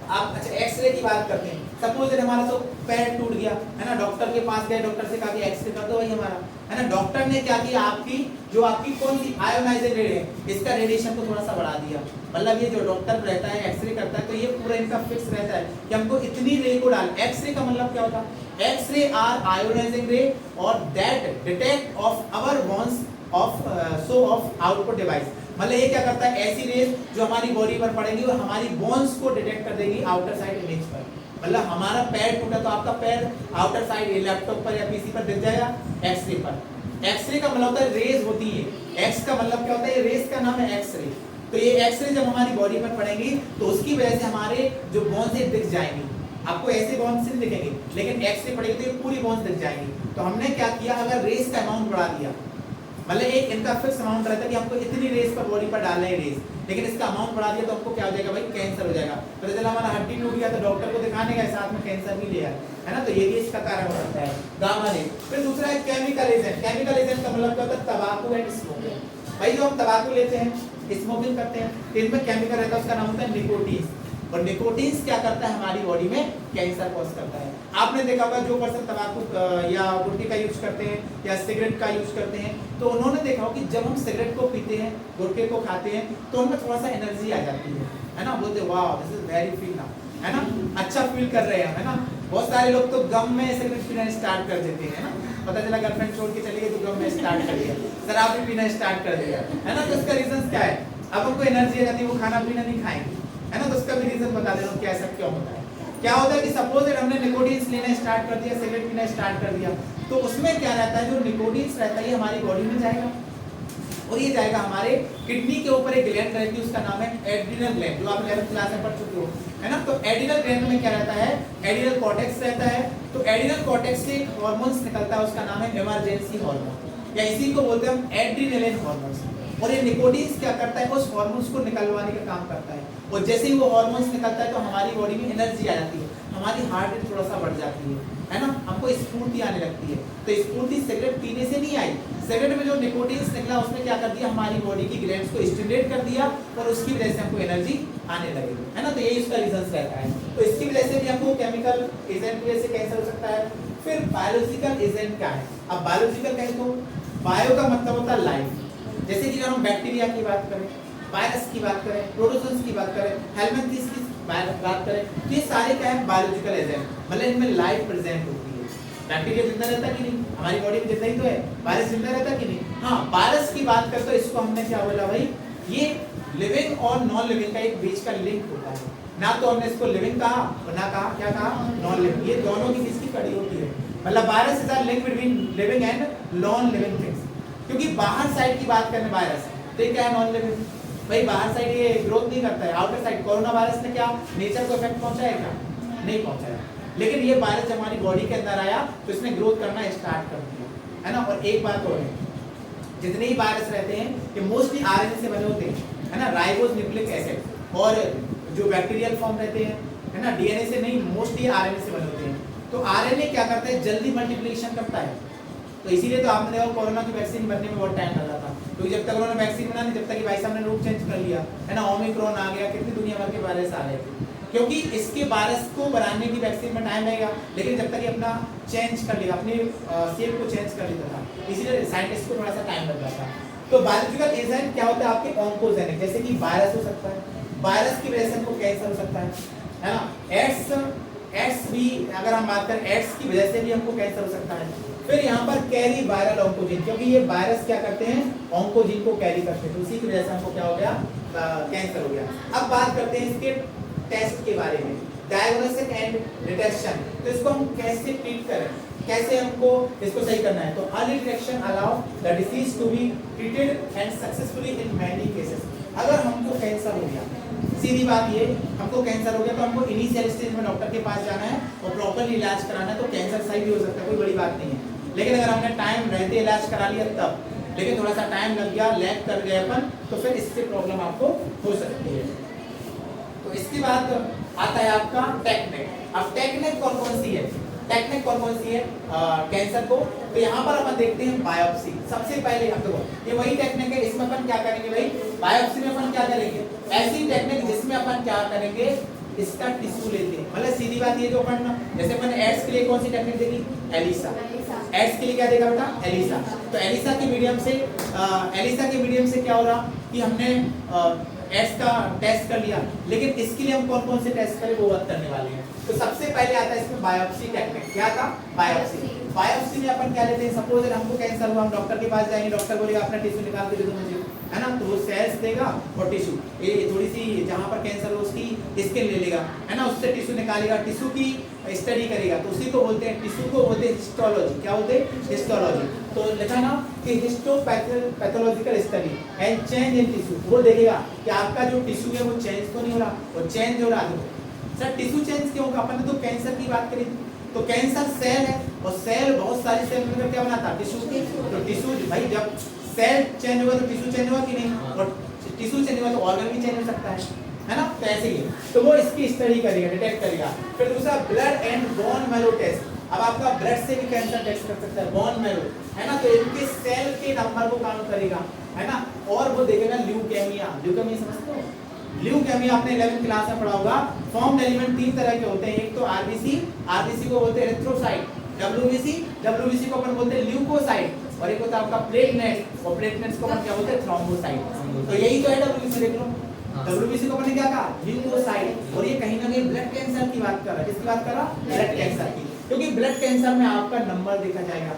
आप, अच्छा एक्सरे की बात करते हैं। सपोज हमारा तो पैर टूट गया, है ना, डॉक्टर के पास गए, डॉक्टर से कहा कि एक्सरे कर दो भाई हमारा, है ना। डॉक्टर ने क्या किया, आपकी जो आपकी कौन सी आयोनाइजिंग रे है, इसका रेडिएशन को थोड़ा सा बढ़ा दिया। मतलब ये जो डॉक्टर रहता है एक्सरे करता है, तो ये पूरा इनका फिक्स रहता है कि हमको इतनी रे को डाल। एक्सरे का मतलब क्या होता है, एक्सरे आर आयोनाइजिंग रे और that detect of our bones of so of output device. मतलब ये क्या करता है, ऐसी रेज जो हमारी बॉडी पर पड़ेगी और हमारी बोन्स को डिटेक्ट कर देगी आउटर साइड इमेज पर। मतलब हमारा पैर टूटा तो आपका पैर आउटर साइड लैपटॉप पर या पीसी पर दिख जाएगा एक्सरे पर। एक्सरे का मतलब होता है रेज होती है, एक्स का मतलब क्या होता है, रेज का नाम है एक्सरे। तो ये एक्सरे जब हमारी बॉडी पर पड़ेंगी तो उसकी वजह से हमारे जो बोन्स है दिख जाएंगी। आपको ऐसे बोन्स नहीं दिखेंगे, लेकिन एक्सरे पड़ेगी तो ये पूरी बोन्स दिख जाएंगी। तो हमने क्या किया, अगर रेज का अमाउंट बढ़ा दिया, मतलब एक इनका फिक्स अमाउंट रहता है कि हमको इतनी रेस पर बॉडी पर डालना है रेस, लेकिन इसका अमाउंट बढ़ा दिया तो हमको क्या हो जाएगा भाई, कैंसर हो जाएगा। तो चला हमारा हड्डी टूट गया तो डॉक्टर को दिखाने गए, साथ में कैंसर भी लिया है ना, तो ये भी इसका कारण हो सकता है गामा रे। फिर दूसरा है केमिकल एजेंट। केमिकल एजेंट का मतलब क्या होता है, तंबाकू एंड स्मोकिंग। भाई जो हम तंबाकू लेते हैं, स्मोकिंग करते हैं, तो इनमें केमिकल रहता है, उसका नाम होता है निकोटीन। और निकोटीन क्या करता है, हमारी बॉडी में कैंसर कॉज करता है। आपने देखा होगा जो पर्सन तंबाकू या गुटखे का यूज करते हैं या सिगरेट का यूज करते हैं, तो उन्होंने देखा हो कि जब हम सिगरेट को पीते हैं, गुटखे को खाते हैं, तो उनमें थोड़ा सा एनर्जी आ जाती है ना, बोलते वाह दिस इज वेरी फील ना, है ना, अच्छा फील कर रहे हैं, है ना। बहुत सारे लोग तो गम में सिगरेट पीना स्टार्ट कर देते हैं, है ना, पता चला गर्लफ्रेंड छोड़ के चली गई तो गम में स्टार्ट कर दिया, शराब भी पीना स्टार्ट कर दिया, है ना। तो इसका रीजन क्या है, अब उनको एनर्जी आ जाती है, वो खाना पीना नहीं खाएंगे, है ना। तो उसका भी रीजन बता दे रहा हूँ क्या ऐसा क्यों होता है। क्या होता है कि सपोज हमने निकोटीन लेना स्टार्ट कर दिया, सिगरेट पीना स्टार्ट कर दिया, तो उसमें क्या रहता है, जो निकोटीन रहता है ये हमारी बॉडी में जाएगा और ये जाएगा हमारे किडनी के ऊपर एक ग्लैंड रहती है, उसका नाम है एड्रिनल ग्लैंड, जो आप 11th क्लास में पढ़ चुके हो, है ना। तो एड्रिनल ग्लैंड में क्या रहता है, एड्रिनल कॉर्टेक्स रहता है। तो एड्रिनल कॉर्टेक्स से एक हार्मोन्स निकलता है, उसका नाम है इमरजेंसी हार्मोन, या इसी को बोलते हैं हम एड्रिनलिन हार्मोन्स। और ये निकोटीन क्या करता है, उस हार्मोन्स को निकलवाने का काम करता है, और जैसे ही वो हार्मोन्स निकलता है तो हमारी बॉडी में एनर्जी आ जाती है, हमारी हार्ट रेट थोड़ा सा बढ़ जाती है ना, हमको स्फूर्ति आने लगती है। तो स्फूर्ति सिगरेट पीने से नहीं आई, सिगरेट में जो निकोटीन निकला उसने क्या कर दिया, हमारी बॉडी की ग्लैंड्स को स्टिमुलेट कर दिया और उसकी वजह से हमको एनर्जी आने लगी, है ना। तो यही उसका रीजन रहता है। तो इसकी वजह से भी हमको केमिकल एजेंट की वजह से कैंसर हो सकता है। फिर बायोलॉजिकल एजेंट क्या है, अब बायोलॉजिकल कहें तो बायो का मतलब होता है लाइफ, जैसे कि हम बैक्टीरिया की बात करें, वायरस की बात करें, प्रोटोजोन्स की बात करें, हेलमिंथ्स की बात करें, तो ये सारे क्या है बायोलॉजिकल एजेंट, मतलब इनमें लाइफ प्रेजेंट होती है। बैक्टीरिया जिंदा रहता है कि नहीं, हमारी बॉडी में जिंदा ही तो है। वायरस जिंदा रहता है कि नहीं, हाँ। वायरस की बात करें तो इसको हमने क्या बोला भाई, ये लिविंग और नॉन लिविंग का एक बीच का लिंक होता है, ना तो हमने इसको लिविंग कहा और ना कहा क्या कहा, नॉन लिविंग। ये दोनों की किसकी कड़ी होती है, मतलब virus is a link between living and non living things. क्योंकि बाहर साइड की बात करें वायरस, तो ये क्या है, नॉन लिविंग। भाई बाहर साइड ये ग्रोथ नहीं करता है, आउटर साइड कोरोना वायरस ने क्या नेचर को इफेक्ट पहुंचाया क्या, नहीं पहुंचाया। लेकिन ये वायरस जब हमारी बॉडी के अंदर आया तो इसने ग्रोथ करना स्टार्ट कर दिया, है ना। और एक बात और है, जितने ही वायरस रहते हैं ये मोस्टली आरएनए से बने होते हैं, है ना, राइबोज न्यूक्लिक एसिड। और जो बैक्टीरियल फॉर्म रहते हैं, है ना, डीएनए से नहीं, मोस्टली आरएनए से बने होते हैं। तो आरएनए क्या करता है, जल्दी मल्टीप्लिकेशन करता है। तो इसीलिए तो आपने देखा कोरोना की वैक्सीन बनने में बहुत टाइम लगा था, क्योंकि जब तक उन्होंने वैक्सीन बना नहीं, जब तक कि भाई साहब ने रूप चेंज कर लिया, है ना, ओमिक्रॉन आ गया, कितनी दुनिया भर के वायरस आ रहे थे। क्योंकि इसके वायरस को बनाने की वैक्सीन में टाइम लगेगा, लेकिन जब तक ये अपना चेंज कर लेगा, अपनी शेप को चेंज कर लेता था, इसीलिए साइंटिस्ट को थोड़ा सा टाइम लग जाता है। तो बायोलॉजिकल एजेंट क्या होता है आपके, ऑन्कोजेनिक, जैसे कि वायरस हो सकता है, वायरस की वजह से हमको कैंसर हो सकता है ना। एड्स भी अगर हम बात करें, एड्स की वजह से भी हमको कैंसर हो सकता है। फिर यहाँ पर कैरी वायरल ऑन्कोजीन, क्योंकि ये वायरस क्या करते हैं, ऑन्कोजीन को कैरी करते हैं, तो उसी की वजह से हमको क्या हो गया, कैंसर हो गया। अब बात करते हैं इसके टेस्ट के बारे में, डायग्नोसिस एंड डिटेक्शन। तो इसको हम कैसे ट्रीट करें, कैसे हमको इसको सही करना है। तो early detection allow the disease to be treated and successfully in many cases. अगर हमको कैंसर हो गया, सीधी बात ये, हमको कैंसर हो गया तो हमको इनिशियल स्टेज में डॉक्टर के पास जाना है और प्रॉपर्ली इलाज कराना है, तो कैंसर सही भी हो सकता है, कोई बड़ी बात नहीं है। लेकिन अगर हमने टाइम रहते इलाज करा लिया तब, लेकिन थोड़ा सा टाइम लग गया, लैग कर गए अपन, तो फिर इससे प्रॉब्लम आपको हो सकती है। तो इसके बाद आता है आपका टेक्निक। अब टेक्निक कौन कौन सी है, टेक्निक कौन कौन सी है कैंसर को, तो यहाँ पर अपन देखते हैं बायोप्सी। सबसे पहले हम देखो ये वही टेक्निक है, इसमें अपन क्या करेंगे भाई, बायोप्सी में अपन क्या करेंगे, ऐसी टेक्निक जिसमें अपन क्या करेंगे, इसका टिश्यू लेते हैं। मतलब सीधी बात ये जो अपन, जैसे अपन एड्स के लिए कौन सी टेक्निक देगी, एलिसा। एड्स के लिए क्या देगा बेटा, एलिसा। तो एलिसा के मीडियम से क्या हो रहा कि हमने एड्स का टेस्ट कर लिया, लेकिन इसके लिए हम कौन कौन से टेस्ट करें वो बात करने वाले हैं। तो सबसे पहले आता है इसमें बायोप्सी टेक्निक। क्या था, बायोप्सी। बायोप्सी में अपन क्या लेते हैं, सपोज हमको कैंसर हुआ, हम डॉक्टर के पास जाएंगे, डॉक्टर बोलेगा अपना टिश्यू निकाल के दे दो मुझे, है ना। तो वो सेल्स देगा और टिश्यू, ये थोड़ी सी जहाँ पर कैंसर हो उसकी स्किन ले लेगा, है ना, उससे टिश्यू निकालेगा, टिश्यू की स्टडी करेगा, तो उसी को बोलते हैं, टिश्यू को बोलते हैं हिस्टोलॉजी। क्या बोलते हैं, हिस्टोलॉजी। तो लिखा ना कि histopathological study and change in tissue. वो देखेगा कि आपका जो टिश्यू है वो चेंज तो नहीं हो रहा, वो चेंज हो रहा है। सर टिश्यू चेंज क्यों होगा, अपन ने तो कैंसर की बात करी, तो कैंसर सेल है और सेल बहुत सारी सेल मिलकर क्या बनाता है, टिश्यू। तो टिश्यू भाई जब सेल चेंज हुआ तो टिश्यू चेंज हुआ कि नहीं, और टिश्यू चेंज हुआ तो ऑर्गन भी चेंज हो सकता है ना। तो ऐसे ही तो वो इसकी स्टडी करेगा, डिटेक्ट करेगा। फिर दूसरा blood and bone marrow test. अब आपका ब्लड से भी कैंसर टेस्ट कर सकता है, बोन मैरो, है ना। तो इनके सेल के नंबर को काउंट करेगा, है ना। और वो देखेगा ल्यूकेमिया। ल्यूकेमिया समझते हो? ल्यूकेमिया आपने 11th क्लास में पढ़ा होगा। फॉर्म्ड एलिमेंट 3 तरह के होते हैं, एक तो आरबीसी, आरबीसी को बोलते हैं एरिथ्रोसाइट, डब्ल्यूबीसी, डब्ल्यूबीसी को अपन बोलते हैं ल्यूकोसाइट, और एक होता है आपका प्लेटलेट, और प्लेटलेट्स को अपन क्या बोलते हैं थ्रोम्बोसाइट। तो यही तो है डब्ल्यूबीसी, देख लो। डब्ल्यूबीसी को अपन क्या कहा, ल्यूकोसाइट। और ये कहीं ना कहीं ब्लड कैंसर की बात कर रहा है। किसकी बात कर रहा है? ब्लड कैंसर की। क्योंकि ब्लड कैंसर में आपका नंबर देखा जाएगा,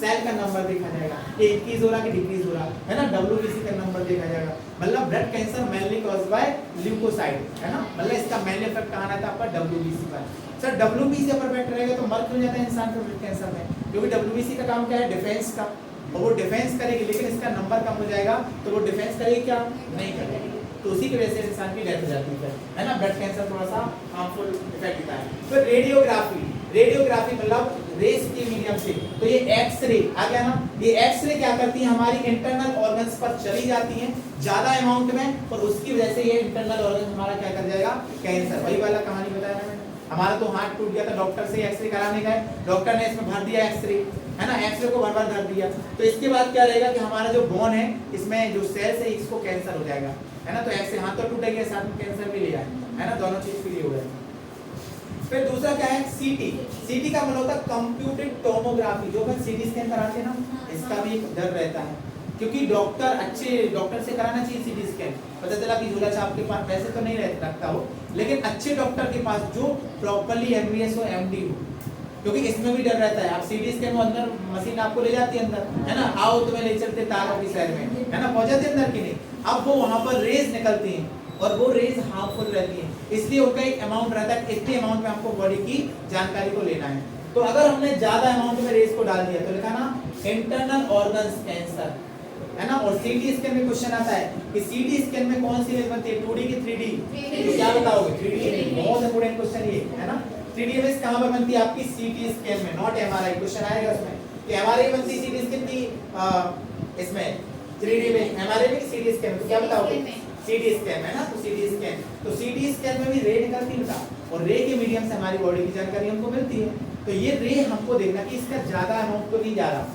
सेल का नंबर देखा जाएगा, ये इंक्रीज हो रहा कि डिक्रीज हो रहा है ना। डब्ल्यूबीसी का नंबर देखा जाएगा। मतलब blood cancer mainly caused by leucocyte, है ना। मतलब इसका मेन इफेक्ट कहां आता है आपका डब्ल्यूबीसी पर। सर डब्ल्यूबीसी पर इफेक्ट रहेगा तो मर क्यों जाता है इंसान को ब्लड कैंसर में? क्योंकि डब्ल्यूबीसी का काम क्या है, डिफेंस का, और वो डिफेंस करेगी, लेकिन इसका नंबर कम हो जाएगा तो वो डिफेंस करेगी क्या, नहीं करेगी। तो उसी की वजह से इंसान की डेथ हो जाती है ना। ब्लड कैंसर थोड़ा सा हार्मफुल इफेक्ट देता है। फिर रेडियोग्राफी, रेडियोग्राफी मतलब रेस के मीडियम से। तो ये एक्सरे आ गया ना, ये एक्सरे क्या करती है, हमारी इंटरनल ऑर्गन्स पर चली जाती है ज्यादा अमाउंट में, और उसकी वजह से ये इंटरनल ऑर्गन हमारा क्या कर जाएगा, कैंसर। वही वाला कहानी बताया मैंने, हमारा तो हाथ टूट गया था, डॉक्टर से एक्सरे कराने गए, डॉक्टर ने इसमें भर दिया एक्सरे, है ना, एक्सरे को भर भर दिया। तो इसके बाद क्या रहेगा कि हमारा जो बोन है, इसमें जो सेल्स है, इसको कैंसर हो जाएगा, है ना। तो एक्सरे हाथ तो टूटेगा, साथ में कैंसर भी ले जाए, है ना, दोनों चीज फ्री हो गए। फिर दूसरा क्या है, सीटी। सीटी का मतलब होता है कंप्यूटेड टोमोग्राफी, जो अपन सीटी स्कैन कराते हैं ना, इसका भी एक डर रहता है, क्योंकि डॉक्टर अच्छे डॉक्टर से कराना चाहिए सीटी स्कैन। पता चला कि झोला छाप के पास वैसे तो नहीं रखता हो, लेकिन अच्छे डॉक्टर के पास जो प्रॉपर्ली एमबीएस हो, एमडी हो, क्योंकि इसमें भी डर रहता है। आप सीटी स्कैन में अंदर मशीन आपको ले जाती है अंदर, है ना, आओ तुम्हें ले चलते तार ऑफिसर में, है ना, पहुंचाते अंदर की नहीं। अब वो वहां पर रेज निकलती हैं, और वो रेज हार्मफुल रहती है, इसलिए उनका एक अमाउंट रहता है, इतने अमाउंट में आपको बॉडी की जानकारी को लेना है। तो अगर हमने ज्यादा अमाउंट में रेज को डाल दिया तो लिखा ना इंटरनल ऑर्गन्स कैंसर, है ना। और सीटी स्कैन में क्वेश्चन आता है कि सीटी स्कैन में कौन सी रेज बनती है, 2D की 3D? तो क्या बताओगे, 3D। बहुत इंपॉर्टेंट क्वेश्चन ये, है ना। 3D रेज कहां पर बनती है आपकी, सीटी स्कैन में, नॉट एमआरआई। क्वेश्चन आएगा उसमें कि एमआरआई बनती है सीटी स्कैन की इसमें 3D में, एमआरआई में सीटी स्कैन, तो क्या बताओगे, सीटी स्कैन, है ना। तो सीटी स्कैन, तो सीटी स्कैन में भी रे निकलती है, और रे के मीडियम से हमारी बॉडी की जानकारी हमको मिलती है। तो ये रे हमको देखना कि इसका ज्यादा अमाउंट तो नहीं जा रहा।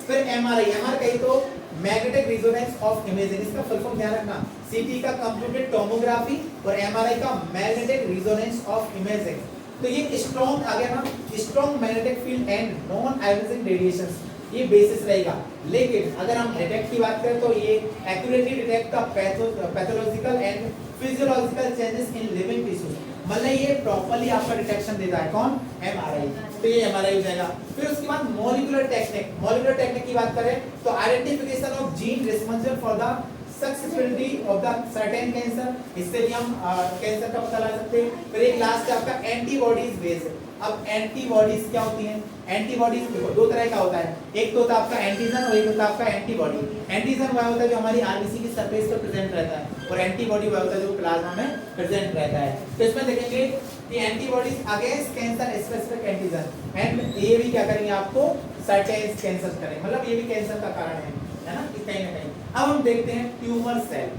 फिर एमआरआई, एमआर कही तो मैग्नेटिक रेजोनेंस ऑफ इमेजिंग, इसका फुल फॉर्म ध्यान रखना। सीटी का कंप्यूटेड टोमोग्राफी और एमआरआई का मैग्नेटिक रेजोनेंस ऑफ इमेजिंग। तो ये स्ट्रॉन्ग आ गया ना, strong magnetic field and non ionising radiations, ये बेसिस रहेगा। लेकिन अगर हम डिटेक्ट की बात करें तो ये accurately detect the pathological and physiological changes in living tissues, मतलब ये प्रॉपर्ली आपका डिटेक्शन देता है, कौन, एमआरआई। तो ये एमआरआई हो जाएगा। फिर उसके बाद मॉलिक्यूलर टेक्निक, मॉलिक्यूलर टेक्निक की बात करें तो identification of gene responsible for the susceptibility of the certain cancer, इससे भी हम कैंसर का पता लगा सकते हैं। फिर एक लास्ट है आपका एंटीबॉडीज बेस्ड। अब एंटीबॉडीज क्या होती हैं, एंटीबॉडीज देखो दो तरह का होता है, एक तो होता है आपका एंटीजन और एक होता है आपका एंटीबॉडी। एंटीजन वह होता है जो हमारी आरबीसी की सरफेस पर प्रेजेंट रहता है, और एंटीबॉडी वह होता है जो प्लाज्मा में प्रेजेंट रहता है। तो इसमें देखेंगे कि antibodies against cancer specific antigen, and ये भी क्या करेंगे आपको सर्टेन कैंसर करेंगे, मतलब ये भी कैंसर का कारण है ना, कि कहीं ना कहीं। अब हम देखते हैं ट्यूमर सेल।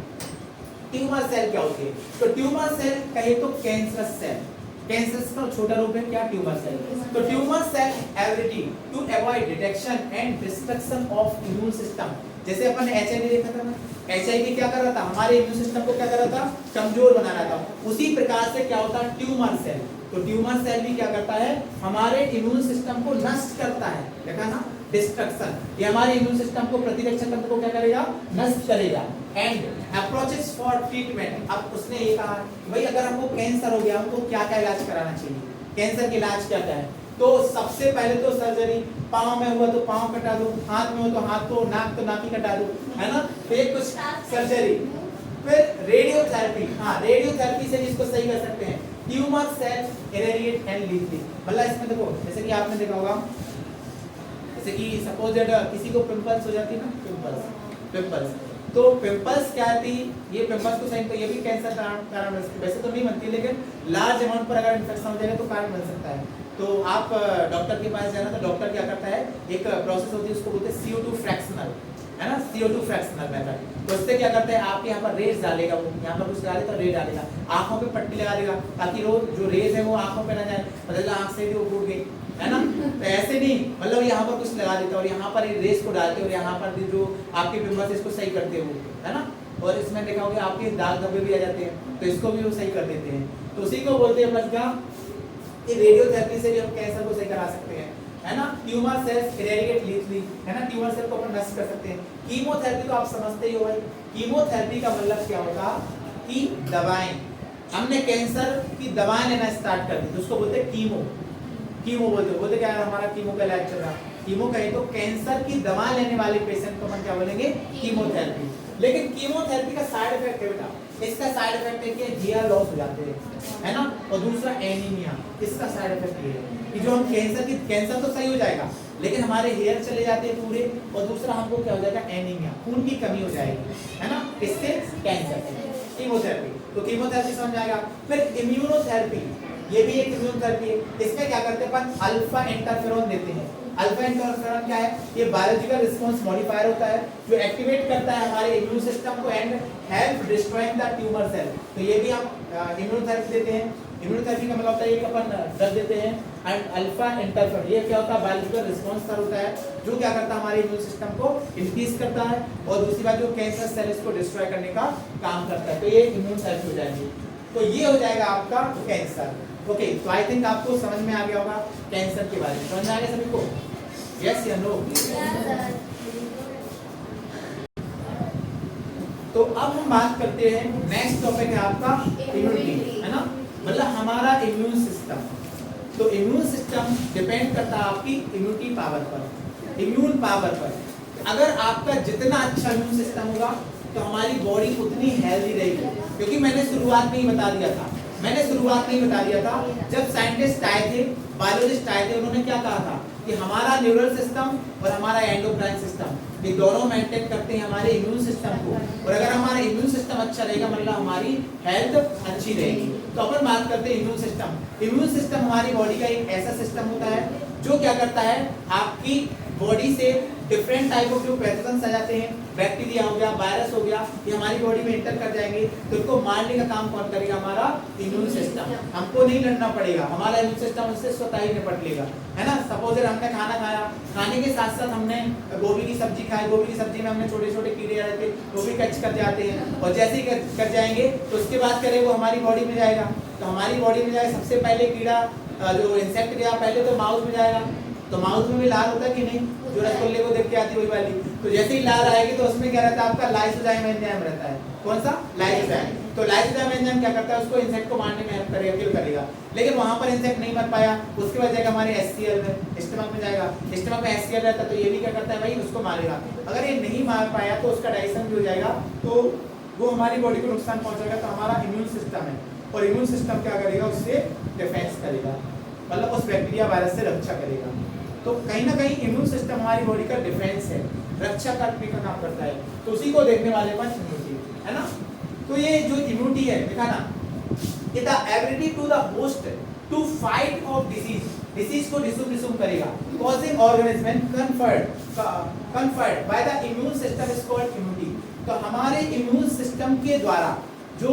ट्यूमर सेल क्या होती है, तो ट्यूमर सेल कहे तो कैंसरस सेल, कैंसर का छोटा रूप है क्या, ट्यूमर सेल। तो tumour cell ability to avoid detection and destruction of immune system, जैसे अपन ने एचआईवी देखा था ना, एचआईवी क्या कर रहा था, हमारे इम्यून सिस्टम को क्या कर रहा था, कमजोर बना रहा था। उसी प्रकार से क्या होता है ट्यूमर सेल, तो ट्यूमर सेल भी क्या करता है, हमारे इम्यून सिस्टम को नष्ट करता है, देखा ना, डिस्ट्रक्शन, ये हमारे इम्यून सिस्टम को, प्रतिरक्षा तंत्र को क्या करेगा, नष्ट करेगा। एंड अप्रोचेस फॉर ट्रीटमेंट, अब उसने ये कहा कि भाई अगर हमको कैंसर हो गया हमको क्या क्या इलाज कराना चाहिए, कैंसर के इलाज क्या क्या है। तो सबसे पहले तो सर्जरी, पाँव में हुआ तो पाँव कटा दो, हाथ में हो तो हाथ को, नाक तो नाक ही कटा दो, है ना, तो एक कुछ सर्जरी। फिर रेडियोथेरेपी, हाँ रेडियोथेरेपी से इसको सही कर सकते हैं। Tumour cell irradiate and lethally, मतलब इसमें देखो जैसे कि आपने देखा होगा, जैसे कि सपोज दैट किसी को पिंपल्स हो जाती है ना, पिंपल्स, तो पिंपल्स क्या थी, ये पिंपल्स को सही, तो ये भी कैंसर कारण वैसे तो नहीं बनती, लेकिन लार्ज अमाउंट पर अगर इन्फेक्शन हो जाएगा तो कारण बन सकता है। तो आप डॉक्टर के पास जाना, तो डॉक्टर क्या करता है, एक प्रोसेस होती है उसको बोलते हैं CO2 फ्रैक्शनल, है ना, CO2 फ्रैक्शनल मेथड। तो इससे क्या करते हैं, आपके यहाँ पर रेज डालेगा, वो यहाँ पर कुछ लगा देगा, रे डालेगा, आंखों पे पट्टी लगा देगा ताकि जो रेज है वो आंखों पे ना जाए, मतलब आंख से भी वो फूट गई, है ना। तो ऐसे नहीं, मतलब यहाँ पर कुछ लगा देता है और यहाँ पर रेस को डालते हैं और यहाँ पर जो आपके बिम्बस इसको सही करते हैं वो, है ना। और इसमें देखा होगा आपके दाग धब्बे भी आ जाते हैं, तो इसको भी वो सही कर देते हैं। तो उसी को बोलते हैं अपन क्या, रेडियोथेरेपी से भी हम कैंसर को सही करा सकते हैं, है ना। ट्यूमर सेल्स इरेडिकेट लीथली, है ना, ट्यूमर सेल को अपन नष्ट कर सकते हैं। कीमोथेरेपी तो आप समझते ही हो भाई, कीमोथेरेपी का मतलब क्या होता कि दवाएं, हमने कैंसर की दवाएं लेना स्टार्ट कर दी तो उसको बोलते हैं कीमो, कीमो बोलते क्या है, हमारा कीमो का इलाज चल रहा है, कीमो कहे तो कैंसर की दवा लेने वाले पेशेंट को हम क्या बोलेंगे, कीमोथेरेपी। लेकिन कीमोथेरेपी का साइड इफेक्ट है बेटा, इसका साइड इफेक्ट है कि हेयर लॉस हो जाते हैं, है ना, और दूसरा एनीमिया, इसका साइड इफेक्ट ये है कि जो हम कैंसर तो सही हो जाएगा लेकिन हमारे हेयर चले जाते हैं पूरे, और दूसरा हमको क्या हो जाएगा, एनीमिया, खून की कमी हो जाएगी, है ना, इससे कैंसर से। कीमोथेरेपी, तो कीमोथेरेपी समझ आएगा। फिर इम्यूनोथेरेपी, ये भी एक इम्यूनोथेरेपी है। इसमें क्या करते हैं अपन, अल्फा इंटरफेरोन देते हैं। अल्फा इंटरफेरोन क्या है, ये बायोलॉजिकल रिस्पांस मॉडिफायर होता है जो एक्टिवेट करता है हमारे इम्यून सिस्टम को and help destroying the tumour cell. तो ये भी हम इम्यूनोथेरेपी देते हैं। इम्यूनोथेरेपी का मतलब होता है एक अपन ड्रग देते हैं एंड अल्फा इंटरफेरोन, ये क्या होता है, बायोलॉजिकल रिस्पांस होता है जो क्या करता है, हमारे इम्यून सिस्टम को इंक्रीज करता है और दूसरी बात जो कैंसर सेल्स को डिस्ट्रॉय करने का काम करता है। तो ये इम्यूनोथेरेपी हो जाएगी। तो ये हो जाएगा आपका कैंसर। ओके, तो आई थिंक आपको समझ में आ गया होगा कैंसर के बारे में, समझ में आ गया सभी को, यस या नो? तो अब हम बात करते हैं, नेक्स्ट टॉपिक है आपका इम्यूनिटी, है ना, मतलब हमारा इम्यून सिस्टम। तो इम्यून सिस्टम डिपेंड करता है आपकी इम्यूनिटी पावर पर, इम्यून पावर पर। अगर आपका जितना अच्छा इम्यून सिस्टम होगा तो हमारी बॉडी उतनी हेल्दी रहेगी, क्योंकि मैंने शुरुआत में ही बता दिया था, जब साइंटिस्ट आए थे, बायोलॉजिस्ट आए थे, उन्होंने क्या कहा था कि हमारा न्यूरल सिस्टम और हमारा एंडोक्राइन सिस्टम, ये दोनों मेंटेन करते हैं हमारे इम्यून सिस्टम को, और अगर हमारा इम्यून सिस्टम अच्छा रहेगा मतलब हमारी हेल्थ अच्छी रहेगी। तो अपन बात करते हैं इम्यून सिस्टम। इम्यून सिस्टम हमारी बॉडी का एक ऐसा सिस्टम होता है जो क्या करता है, आपकी बॉडी से डिफरेंट टाइप ऑफ जो पैथोजेंस आ जाते हैं, बैक्टीरिया हो गया, वायरस हो गया, ये हमारी बॉडी में एंटर कर जाएंगे, तो इनको मारने का काम कौन करेगा, हमारा इम्यून सिस्टम। हमको नहीं लड़ना पड़ेगा, हमारा इम्यून सिस्टम उससे स्वतः ही निपट लेगा, है ना। सपोज हमने खाना खाया, खाने के साथ साथ हमने गोभी की सब्जी खाई, गोभी की सब्जी में हमने छोटे छोटे कीड़े आ जाते हैं, वो भी कच कर जाते हैं, और जैसे ही कर जाएंगे तो उसके बाद करे वो हमारी बॉडी में जाएगा। तो हमारी बॉडी में जाएगा, सबसे पहले कीड़ा जो इंसेक्ट गया पहले तो माउथ में जाएगा, तो माउथ में भी लाल होता है कि नहीं, जो रसगुल्ले को देख के आती है वही वाली। तो जैसे ही लाल आएगी तो उसमें क्या रहता है, आपका लाइसोजाइम एंजाइम रहता है। कौन सा, लाइसोजाइम। तो लाइसोजाइम एंजाइम क्या करता है, उसको इंसेक्ट को मारने में हेल्प करेगा, किल करेगा। लेकिन वहां पर इंसेक्ट नहीं मर पाया, उसके बाद जाएगा हमारे एचसीएल में, स्टमक में जाएगा, स्टमक में एचसीएल रहता है, तो ये भी क्या करता है भाई, उसको मारेगा। अगर ये नहीं मार पाया तो उसका डाइजेशन भी हो जाएगा, तो वो हमारी बॉडी को नुकसान पहुंचाएगा। तो हमारा इम्यून सिस्टम है, और इम्यून सिस्टम क्या करेगा, उससे डिफेंस करेगा, मतलब उस बैक्टीरिया वायरस से रक्षा करेगा। तो कहीं ना कहीं इम्यून सिस्टम हमारी बॉडी का डिफेंस है, रक्षा करने का काम करता है। तो उसी को देखने वाले पास इम्यूनिटी, है ना। तो ये जो इम्यूनिटी है, देखा ना, it the ability to the host to fight off disease को डिसुम करेगा, causing organism and conferred by the immune system is called immunity. तो हमारे इम्यून सिस्टम के द्वारा जो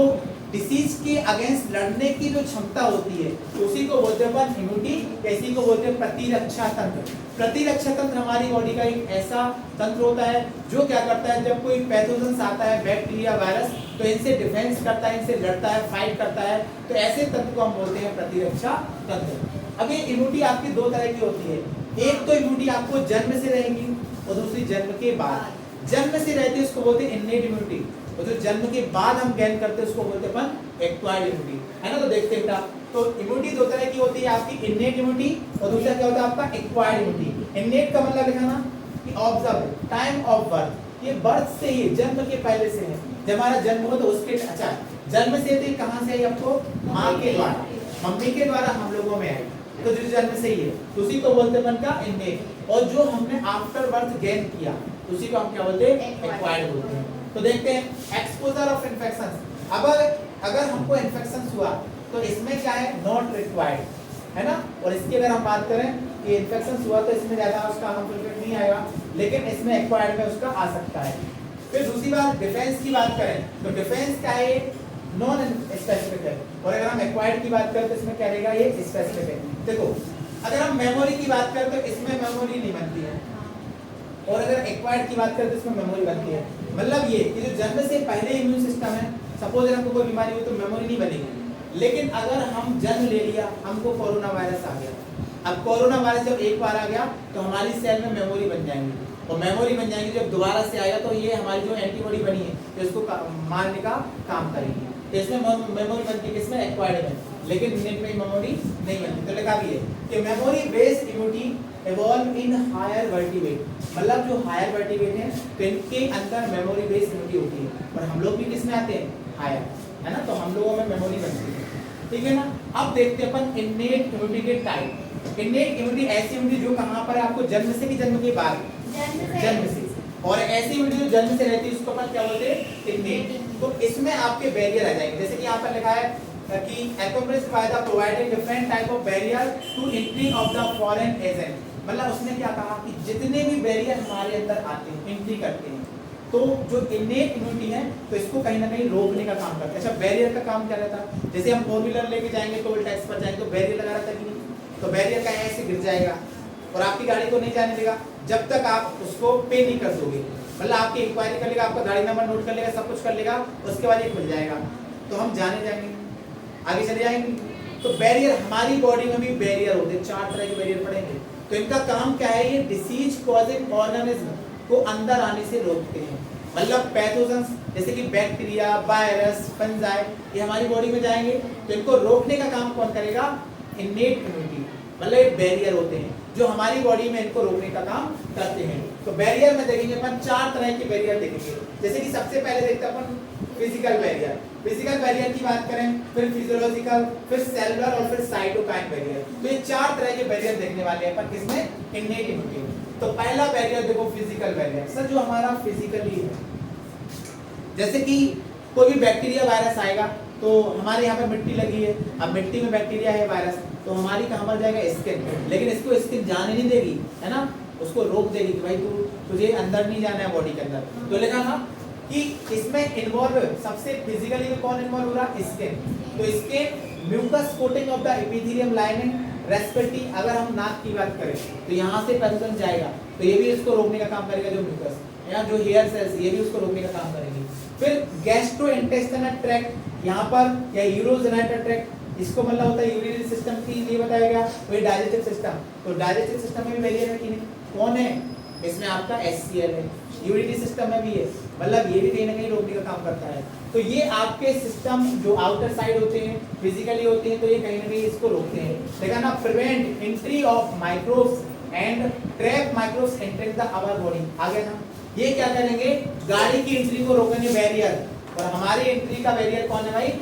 डिसीज के अगेंस्ट लड़ने की जो क्षमता होती है, तो उसी को बोलते हैं अपन इम्यूनिटी, इसी को बोलते हैं प्रतिरक्षा तंत्र। प्रतिरक्षा तंत्र हमारी बॉडी का एक ऐसा तंत्र होता है जो क्या करता है, जब कोई पैथोजेंस आता है, बैक्टीरिया, वायरस, तो इनसे डिफेंस करता है, इनसे लड़ता है, फाइट करता है। तो ऐसे तंत्र को हम बोलते हैं प्रतिरक्षा तंत्र। अब ये इम्यूनिटी आपकी दो तरह की होती है, एक तो इम्यूनिटी आपको जन्म से रहेगी और दूसरी जन्म के बाद। जन्म से रहती है उसको बोलते हैं इननेट इम्यूनिटी, और जो जन्म के बाद हम गेन करते हैं उसको बोलते हैं अपन एक्वायर्ड इम्यूनिटी, है ना। तो देखते हैं बेटा, तो इम्यूनिटी दो तरह की होती है, आपकी इननेट इम्यूनिटी और दूसरा क्या होता है आपका एक्वायर्ड इम्यूनिटी। इननेट का मतलब लिखा ना कि ऑब्जर्व टाइम ऑफ बर्थ, ये बर्थ से ही, जन्म के पहले से है, जब हमारा जन्म हुआ तो उसके, अच्छा जन्म से थी, कहाँ से आई आपको, माँ के द्वारा, मम्मी के द्वारा हम लोगों में आई, तो जो जन्म से ही है, तो उसी को बोलते हैं अपन का इननेट। और जो हमने आफ्टर बर्थ गेन किया उसी को हम क्या बोलते हैं, एक्वायर्ड बोलते हैं। तो देखते हैं एक्सपोजर ऑफ इन्फेक्शन। अब अगर हमको इन्फेक्शन हुआ तो इसमें क्या है, नॉट रिक्वायर्ड, है ना। और इसकी अगर हम बात करें कि इन्फेक्शन हुआ तो इसमें ज़्यादा उसका हार्मफुल इफेक्ट नहीं आएगा, लेकिन इसमें एक्वायर्ड में उसका आ सकता है। फिर दूसरी बात डिफेंस की बात करें तो डिफेंस क्या है, नॉन स्पेसिफिक है, और अगर हम एक्वायर्ड की बात करें तो इसमें क्या रहेगा, ये स्पेसिफिक है। देखो अगर हम मेमोरी की बात करें तो इसमें मेमोरी नहीं बनती है, और अगर एक्वायर्ड की बात करें तो इसमें मेमोरी बनती है। मतलब ये कि जो जन्म से पहले इम्यून सिस्टम है, सपोज अगर हमको कोई बीमारी हुई तो मेमोरी नहीं बनेगी, लेकिन अगर हम जन्म ले लिया, हमको कोरोना वायरस आ गया, अब कोरोना वायरस जब एक बार आ गया तो हमारी सेल में मेमोरी बन जाएंगी, और मेमोरी बन जाएंगी जब दोबारा से आएगा तो ये हमारी जो एंटीबॉडी बनी है तो इसको मारने का काम करेगी। तो इसमें मेमोरी बनती है, किसमें, एक्वायर्ड में, लेकिन इनमें मेमोरी नहीं बनती। तो लिखा भी है कि memory based immunity evolve in higher vertebrate, मतलब जो हायर वर्टिब्रेट है तो इनके अंदर मेमोरी बेस्ड इम्यूनिटी होती है, और हम लोग भी किसमें आते हैं, हायर, है ना, तो हम लोगों में मेमोरी बनती है, ठीक है ना। अब देखते हैं अपन इन्नेट इम्यूनिटी के टाइप। इन्नेट इम्यूनिटी ऐसी इम्यूनिटी जो कहां पर है, आपको जन्म से कि जन्म के बाद, जन्म से, और ऐसी इम्यूनिटी जो जन्म से रहती है उसको अपन क्या बोलते हैं, इन्नेट। तो इसमें आपके बैरियर आ जाएंगे, जैसे कि यहाँ पर लिखा है कि accomplished by the providing different type of barrier to entry of the foreign agent, मतलब उसने क्या कहा कि जितने भी बैरियर हमारे अंदर आते हैं, एंट्री करते हैं, तो जो इन्नेट इम्यूनिटी है तो इसको कहीं ना कहीं रोकने का काम करता है। अच्छा, बैरियर का काम क्या रहता है, जैसे हम 4 व्हीलर लेके जाएंगे टोल टैक्स पर जाएंगे तो बैरियर लगा रहता है कि नहीं, तो बैरियर का ऐसे गिर जाएगा और आपकी गाड़ी को नहीं जाने देगा जब तक आप उसको पे नहीं कर दोगे, मतलब आपकी इंक्वायरी कर लेगा, आपका गाड़ी नंबर नोट कर लेगा, सब कुछ कर लेगा, उसके बाद ये खुल जाएगा, तो हम जाने जाएंगे, आगे चले जाएंगे। तो बैरियर, हमारी बॉडी में भी बैरियर होते हैं, 4 तरह के बैरियर पड़ेंगे, तो इनका काम क्या है, ये डिसीज कॉजिंग ऑर्गेनिज्म को अंदर आने से रोकते हैं, मतलब पैथोजेंस जैसे कि बैक्टीरिया, वायरस, फंजाई, ये हमारी बॉडी में जाएंगे तो इनको रोकने का काम कौन करेगा, इन्नेट इम्यूनिटी, मतलब ये बैरियर होते हैं जो हमारी बॉडी में इनको रोकने का काम करते हैं। तो बैरियर में देखेंगे अपन 4 तरह के बैरियर देखेंगे, जैसे कि सबसे पहले देखते हैं अपन फिजिकल बैरियर। फिजिकल बैरियर की बात करें, फिर फिजियोलॉजिकल, फिर सेलुलर और फिर साइटोकाइन बैरियर। तो ये 4 तरह के बैरियर देखने वाले हैं अपन किसमें, इन्नेट इम्यूनिटी। तो पहला बैरियर देखो फिजिकल बैरियर, सर जो हमारा फिजिकली है, जैसे कि कोई भी बैक्टीरिया वायरस आएगा तो हमारे यहाँ पे मिट्टी लगी है, अब मिट्टी में बैक्टीरिया है, वायरस, तो हमारी कहाँ पर जाएगा, स्किन, लेकिन इसको स्किन जाने नहीं देगी, है ना, उसको रोक देगी कि भाई तुझे अंदर नहीं जाना है बॉडी के अंदर। तो लिखा था कि इसमें इन्वॉल्व सबसे फिजिकली में कौन इन्वॉल्व हो रहा है, स्किन। तो skin mucus coating of the epithelium lining respiratory, अगर हम नाक की बात करें तो यहाँ से पैथोजन जाएगा तो ये भी इसको रोकने का काम करेगा, जो म्यूकस, या जो हेयर सेल्स, ये भी उसको रोकने का काम करेंगे। फिर गैस्ट्रोइंटेस्टाइनल ट्रैक्ट, यहाँ पर या यूरोजेनिटल ट्रैक्ट, इसको मतलब होता है यूरिनरी सिस्टम की लिए बताया गया, वही डाइजेस्टिव सिस्टम, तो डाइजेस्टिव सिस्टम में भी बैरियर है कि नहीं, कौन है इसमें, आपका HCl है, यूरिनरी सिस्टम में भी है, मतलब ये भी कहीं ना कहीं रोकने का काम करता है। तो ये आपके सिस्टम जो आउटर साइड होते हैं, फिजिकली होते हैं, तो ये कहीं ना कहीं इसको रोकते हैं। देखा ना, prevent entry of microbes and trap microbes entering the our body, आगे ना, ये क्या करेंगे, गाड़ी की एंट्री को रोकेंगे बैरियर, और हमारी एंट्री का बैरियर कौन है भाई,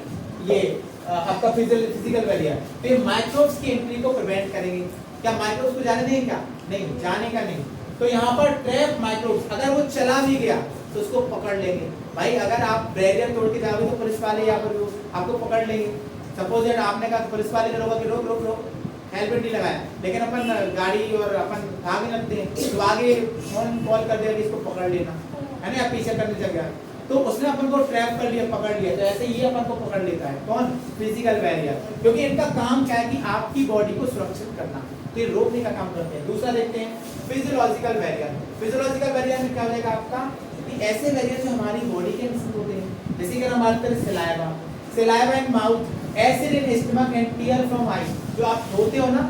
ये आपका फिजिकल बैरियर। फिर माइक्रोब्स की एंट्री को प्रिवेंट करेंगे, क्या माइक्रोब्स को जाने देंगे, क्या नहीं, जाने का नहीं। तो यहाँ पर ट्रैप माइक्रोब्स, अगर वो चला भी गया तो उसको पकड़ लेंगे, भाई अगर आप बैरियर तोड़ के जाओगे तो पुलिस वाले यहाँ पर आपको पकड़ लेंगे। सपोज दैट आपने कहा पुलिस वाले ने रोका कि रोक रोक रोक, हेलमेट नहीं लगाया, लेकिन अपन गाड़ी और अपन भागने लगते हैं तो आगे फोन कॉल कर दिया कि इसको पकड़ लेना, है ना, पीछे करने लग गया, तो उसने अपन को ट्रैप कर लिया, पकड़ लिया, तो ऐसे ये अपन को पकड़ लेता है, कौन, फिजिकल बैरियर, क्योंकि इनका काम क्या है कि आपकी बॉडी को सुरक्षित करना, तो ये रोकने का काम करते हैं। दूसरा देखते हैं फिजियोलॉजिकल बैरियर। फिजियोलॉजिकल बैरियर में क्या हो जाएगा आपका, कि ऐसे बैरियर जो हमारी बॉडी के अंदर होते हैं, जैसे कि हम बात करें saliva, saliva in mouth, acid in stomach and tear from eye, जो आप रोते हो ना,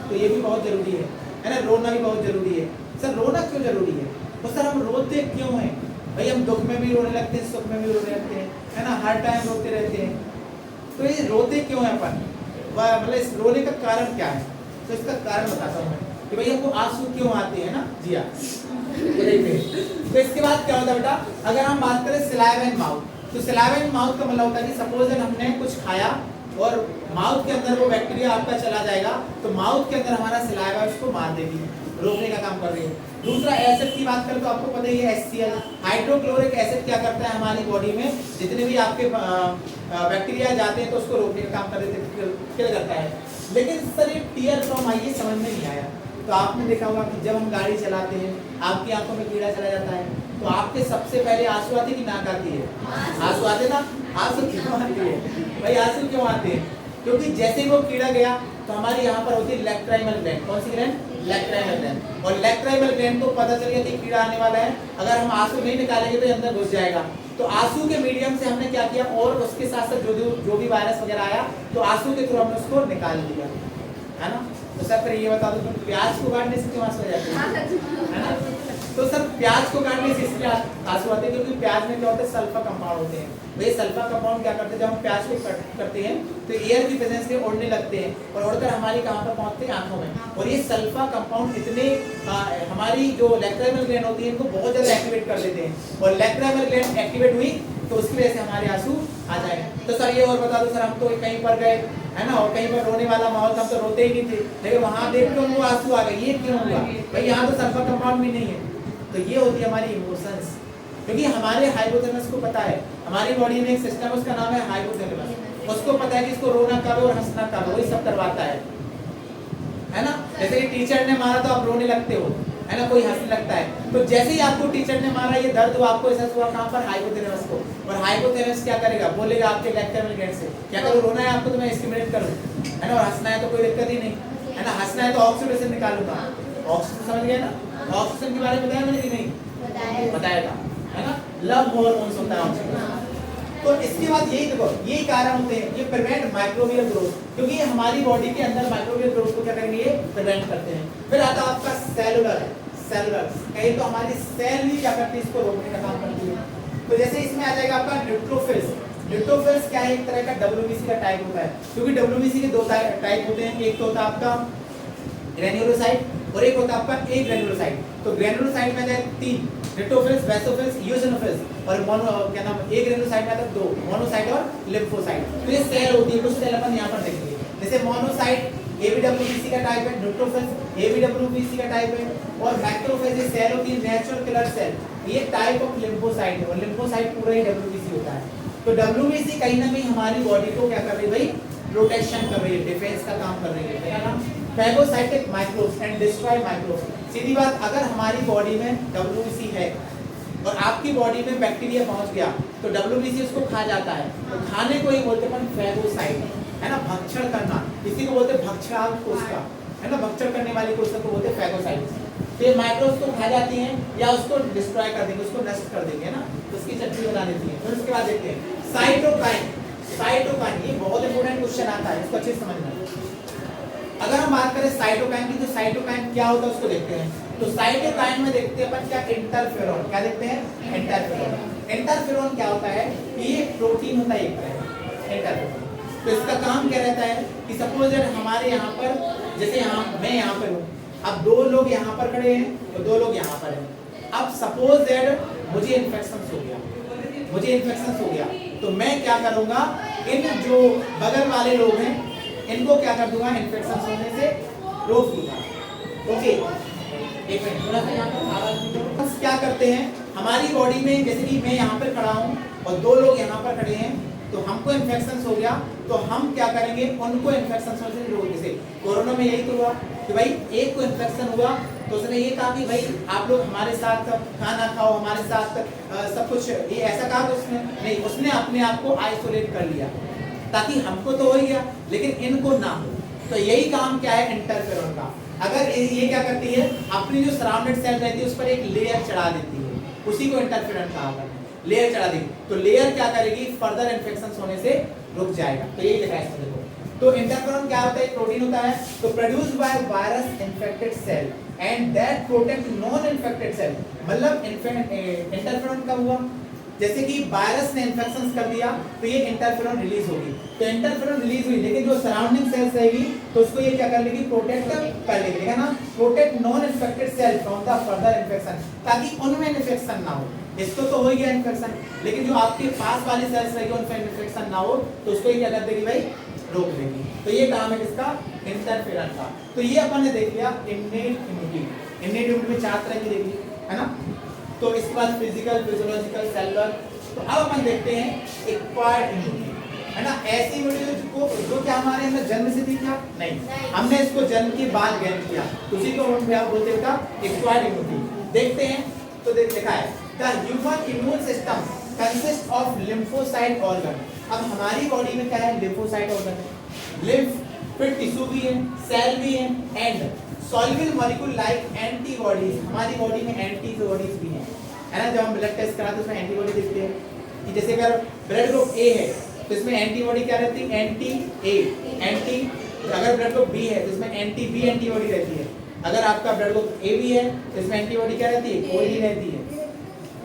तो ये भी बहुत जरूरी है ना, रोना भी बहुत जरूरी है। सर रोना क्यों जरूरी है, तो सर हम रोते क्यों हैं भाई, हम दुख में भी रोने लगते हैं, सुख में भी रोने लगते हैं, है ना, हर टाइम रोते रहते हैं, तो ये रोते क्यों हैं अपन, मतलब इस रोने का कारण क्या है, तो इसका कारण बताता हूँ मैं कि भाई हमको आंसू क्यों आते हैं ना, जी हाँ, तो इसके बाद क्या होता है बेटा, अगर हम बात करें सलाइवा इन माउथ, तो सलाइवा इन माउथ का मतलब होता है कि सपोज हमने कुछ खाया और माउथ के अंदर वो बैक्टीरिया आपका चला जाएगा, तो माउथ के अंदर हमारा सलाइवा उसको मार देगी, रोकने का काम कर रही है। दूसरा एसिड की बात करें तो आपको पता ही है HCl। हाइड्रोक्लोरिक एसिड क्या करता है हमारी बॉडी में, जितने भी आपके बैक्टीरिया जाते हैं तो उसको रोकने का काम कर देते, किल करता है। लेकिन सर ये टीयर फ्रॉम आइए समझ में नहीं आया। तो आपने देखा होगा कि जब हम गाड़ी चलाते हैं आपकी आंखों में कीड़ा चला जाता है, तो आपके सबसे पहले आंसू आते कि नाक आती है? आंसू आते ना। आंसू क्यों आते हैं भाई? आंसू क्यों आते हैं? क्योंकि जैसे ही वो कीड़ा गया तो हमारे यहाँ पर होती है लैक्राइमल ग्लैंड। कौन सी ग्लैंड? Lacrimal gland. और लैक्राइमल ग्लैंड को पता चल गया कि कीड़ा आने वाला है, अगर हम आंसू नहीं निकालेंगे तो अंदर घुस जाएगा। तो आंसू के मीडियम से हमने क्या किया, और उसके साथ साथ जो भी वायरस वगैरह आया तो आंसू के थ्रू हमने उसको निकाल दिया, है ना। तो सर फिर ये बता दो तो प्याज को काटने से क्यों आंसू आ जाते हैं, है ना। तो सर प्याज को काटने से इसलिए आंसू आते हैं क्योंकि प्याज में क्या होता है, सल्फर कंपाउंड होते हैं। तो ये सल्फर कंपाउंड क्या करते हैं, जब हम प्याज को करते हैं तो एयर की प्रेजेंस से उड़ने लगते हैं और उड़कर हमारी कहाँ पर पहुंचते हैं, आंखों में। और ये सल्फर कंपाउंड इतने हमारी जो लैक्राइमल ग्लैंड होती है इनको बहुत ज्यादा एक्टिवेट कर देते हैं, और लैक्राइमल ग्लैंड एक्टिवेट हुई तो उसकी वजह से हमारे आंसू आ जाएंगे। तो सर ये और बता दो सर, हम तो कहीं पर गए है ना, और कहीं पर रोने वाला माहौल था, हम तो रोते ही नहीं थे, लेकिन वहां देख के उनको आंसू आ गए, ये क्यों हुआ भाई? यहाँ तो सल्फर कंपाउंड भी नहीं है। तो ये होती है हमारी इमोशंस, क्योंकि हमारे हाइपोथैलेमस को पता है, हमारी बॉडी में एक सिस्टम है उसका नाम है हाइपोथैलेमस। उसको पता है कि इसको रोना कब है और हंसना कब है, वही सब करवाता है ना। जैसे कि टीचर ने मारा तो आप रोने लगते हो, है ना, कोई हंसने लगता है। तो जैसे ही आपको टीचर ने मारा, ये दर्द हुआ आपको, ऐसा हुआ कहां पर, हाइपोथैलेमस को। और हाइपोथैलेमस क्या करेगा, बोलेगा आपके लैक्राइमल ग्लैंड से, क्या करो, रोना है आपको तो मैं स्टिमुलेट करूं, है ना, और हंसना है तो कोई दिक्कत ही नहीं, है ना। हंसना है तो ऑक्सीटोसिन निकालूंगा। ऑक्सीटोसिन समझ गए ना, ऑक्सीटोसिन के बारे में बताया मैंने कि नहीं बताया था, है ना। लव हार्मोन्स होता है ऑक्सीटोसिन। तो इसके बाद यही देखो, यही कारण होते हैं, ये प्रिवेंट माइक्रोबियल ग्रोथ, क्योंकि ये हमारी बॉडी के अंदर माइक्रोबियल ग्रोथ को क्या करेंगे, ये प्रिवेंट करते हैं। फिर आता है आपका सेलुलर। सेलुलर कहीं तो हमारी सेल भी क्या करती है, इसको रोकने का काम करती है। तो जैसे इसमें आ जाएगा आपका न्यूट्रोफिल्स। न्यूट्रोफिल्स क्या है, एक तरह का WBC का टाइप होता है, क्योंकि WBC के दो टाइप होते हैं, एक तो होता है आपका ग्रेन्युलोसाइट और एक होता है आपका ए ग्रेन्युलोसाइट। तो ग्रेन्युलोसाइट में है 3, न्यूट्रोफिल्स, बेसोफिल्स, यूसिनोफिल्स, और मोनो क्या नाम, ए ग्रेन्युलोसाइट में आता है 2, मोनोसाइट और लिम्फोसाइट। तो ये सेल होती है, कुछ सेल अपन यहाँ पर देखेंगे। जैसे मोनोसाइट ABWBC का टाइप है, न्यूट्रोफिल्स ABWBC का टाइप है, और मैक्रोफेज ये सेल होती है नेचुरल किलर सेल, ये टाइप ऑफ लिम्फोसाइट है, और लिम्फोसाइट पूरा ही WBC होता है। तो WBC कहीं ना कहीं हमारी बॉडी को क्या कर रही है भाई, प्रोटेक्शन कर रही है, डिफेंस का काम कर रही है। क्या नाम, phagocytic microbes and destroy microbes. सीधी बात, अगर हमारी बॉडी में WBC है और आपकी बॉडी में बैक्टीरिया पहुंच गया तो WBC उसको खा जाता है। तो खाने को ही बोलते हैं फैगोसाइट, है ना, भक्षण करना, इसी को बोलते हैं भक्षण कोशिका, है ना, भक्षण करने वाली कोशिका को बोलते हैं फैगोसाइट। तो ये माइक्रोब्स को खा जाती हैं या उसको डिस्ट्रॉय कर देंगे, उसको नष्ट कर देंगे, है ना, तो उसकी चटनी बना देती है। फिर उसके बाद देखते हैं साइटोकाइन। साइटोकाइन ये बहुत इंपॉर्टेंट क्वेश्चन आता है, इसको अच्छे से समझना। अगर हम बात करें साइटोकाइन की, तो साइटोकाइन क्या होता है उसको देखते हैं। तो साइटोकाइन में देखते हैं अपन क्या, इंटरफेरॉन। क्या देखते हैं, इंटरफेरॉन। इंटरफेरॉन क्या होता है, ये प्रोटीन होता है एक तरह इंटरफेरॉन। तो इसका काम क्या रहता है कि सपोज हमारे यहाँ पर, जैसे यहाँ मैं यहाँ पर हूँ, अब 2 लोग यहाँ पर खड़े हैं और 2 लोग यहाँ पर हैं। अब सपोज दैट मुझे इन्फेक्शन हो गया, तो मैं क्या करूँगा, इन जो बगल वाले लोग हैं इनको क्या कर दूंगा, इन्फेक्शन होने से रोक दूंगा। ओके, एक मिनट, थोड़ा सा यहाँ पर आवाज क्या करते हैं हमारी बॉडी में, जैसे कि मैं यहाँ पर खड़ा हूँ और 2 लोग यहाँ पर खड़े हैं, तो हमको इन्फेक्शन हो गया तो हम क्या करेंगे, उनको इन्फेक्शन होने से रोक। जैसे कोरोना में यही तो हुआ कि भाई एक को इन्फेक्शन हुआ तो उसने ये कहा कि भाई आप लोग हमारे साथ खाना खाओ, हमारे साथ सब कुछ, ये ऐसा कहा तो उसने नहीं, उसने अपने आप को आइसोलेट कर लिया ताकि हमको तो हो ही गया लेकिन इनको ना हो। तो यही काम क्या है इंटरफेरॉन का। अगर ये क्या करती है, अपनी जो सराउंडेड सेल रहती है उस पर एक लेयर चढ़ा देती है, उसी को इंटरफेरॉन कहा जाता है। लेयर चढ़ा देगी तो लेयर क्या करेगी, फर्दर इन्फेक्शन होने से रुक जाएगा। तो यही लिखा है इसमें देखो। तो इंटरफेरॉन क्या होता है, एक प्रोटीन होता है, तो produced by virus infected cell and that protect non infected cell. मतलब इंटरफेरॉन कब हुआ, जैसे कि वायरस ने इन्फेक्शन कर दिया तो ये इंटरफेरॉन रिलीज होगी। तो इंटरफेरॉन रिलीज हुई लेकिन जो सराउंडिंग सेल्स रहेगी तो उसको ये क्या कर लेगी, प्रोटेक्ट कर लेगी, है ना, protect non infected cell from the further infection, ताकि उनमें इन्फेक्शन ना हो। इसको तो हो गया इन्फेक्शन, लेकिन जो आपके पास वाली सेल्स रहेगी उनमें इन्फेक्शन ना हो तो उसको ये क्या कर देगी भाई, रोक देगी। तो ये काम है किसका, इंटरफेरन का। तो ये अपन ने देख लिया इन्नेट इम्यूनिटी। इन्नेट इम्यूनिटी में 4 तरह की देख ली है ना। तो इसके बाद फिजिकल, फिजियोलॉजिकल, सेलुलर। तो अब अपन देखते हैं एक्वायर्ड इम्यूनिटी है ना। ऐसी इम्यूनिटी जो क्या हमारे अंदर जन्म से थी क्या, नहीं, हमने इसको जन्म के बाद गेन किया, उसी को हम क्या बोलते हैं एक्वायर्ड इम्यूनिटी। देखते हैं तो देखा है the human immune system consist of lymphocyte organ. अब हमारी बॉडी में क्या है, लिम्फोसाइट ऑर्गन है, लिम्फ, फिर टिश्यू भी है, सेल भी है, and soluble molecule like antibodies. हमारी बॉडी में एंटीबॉडीज भी हैं है ना। जब हम ब्लड टेस्ट कराते हैं उसमें एंटीबॉडी दिखती है कि जैसे अगर ब्लड ग्रुप ए है तो इसमें एंटीबॉडी क्या रहती है, एंटी ए। एंटी अगर ब्लड ग्रुप बी है तो इसमें एंटी बी एंटीबॉडी रहती है। अगर आपका ब्लड ग्रुप ए बी है तो इसमें एंटीबॉडी क्या रहती है, कोई नहीं रहती है,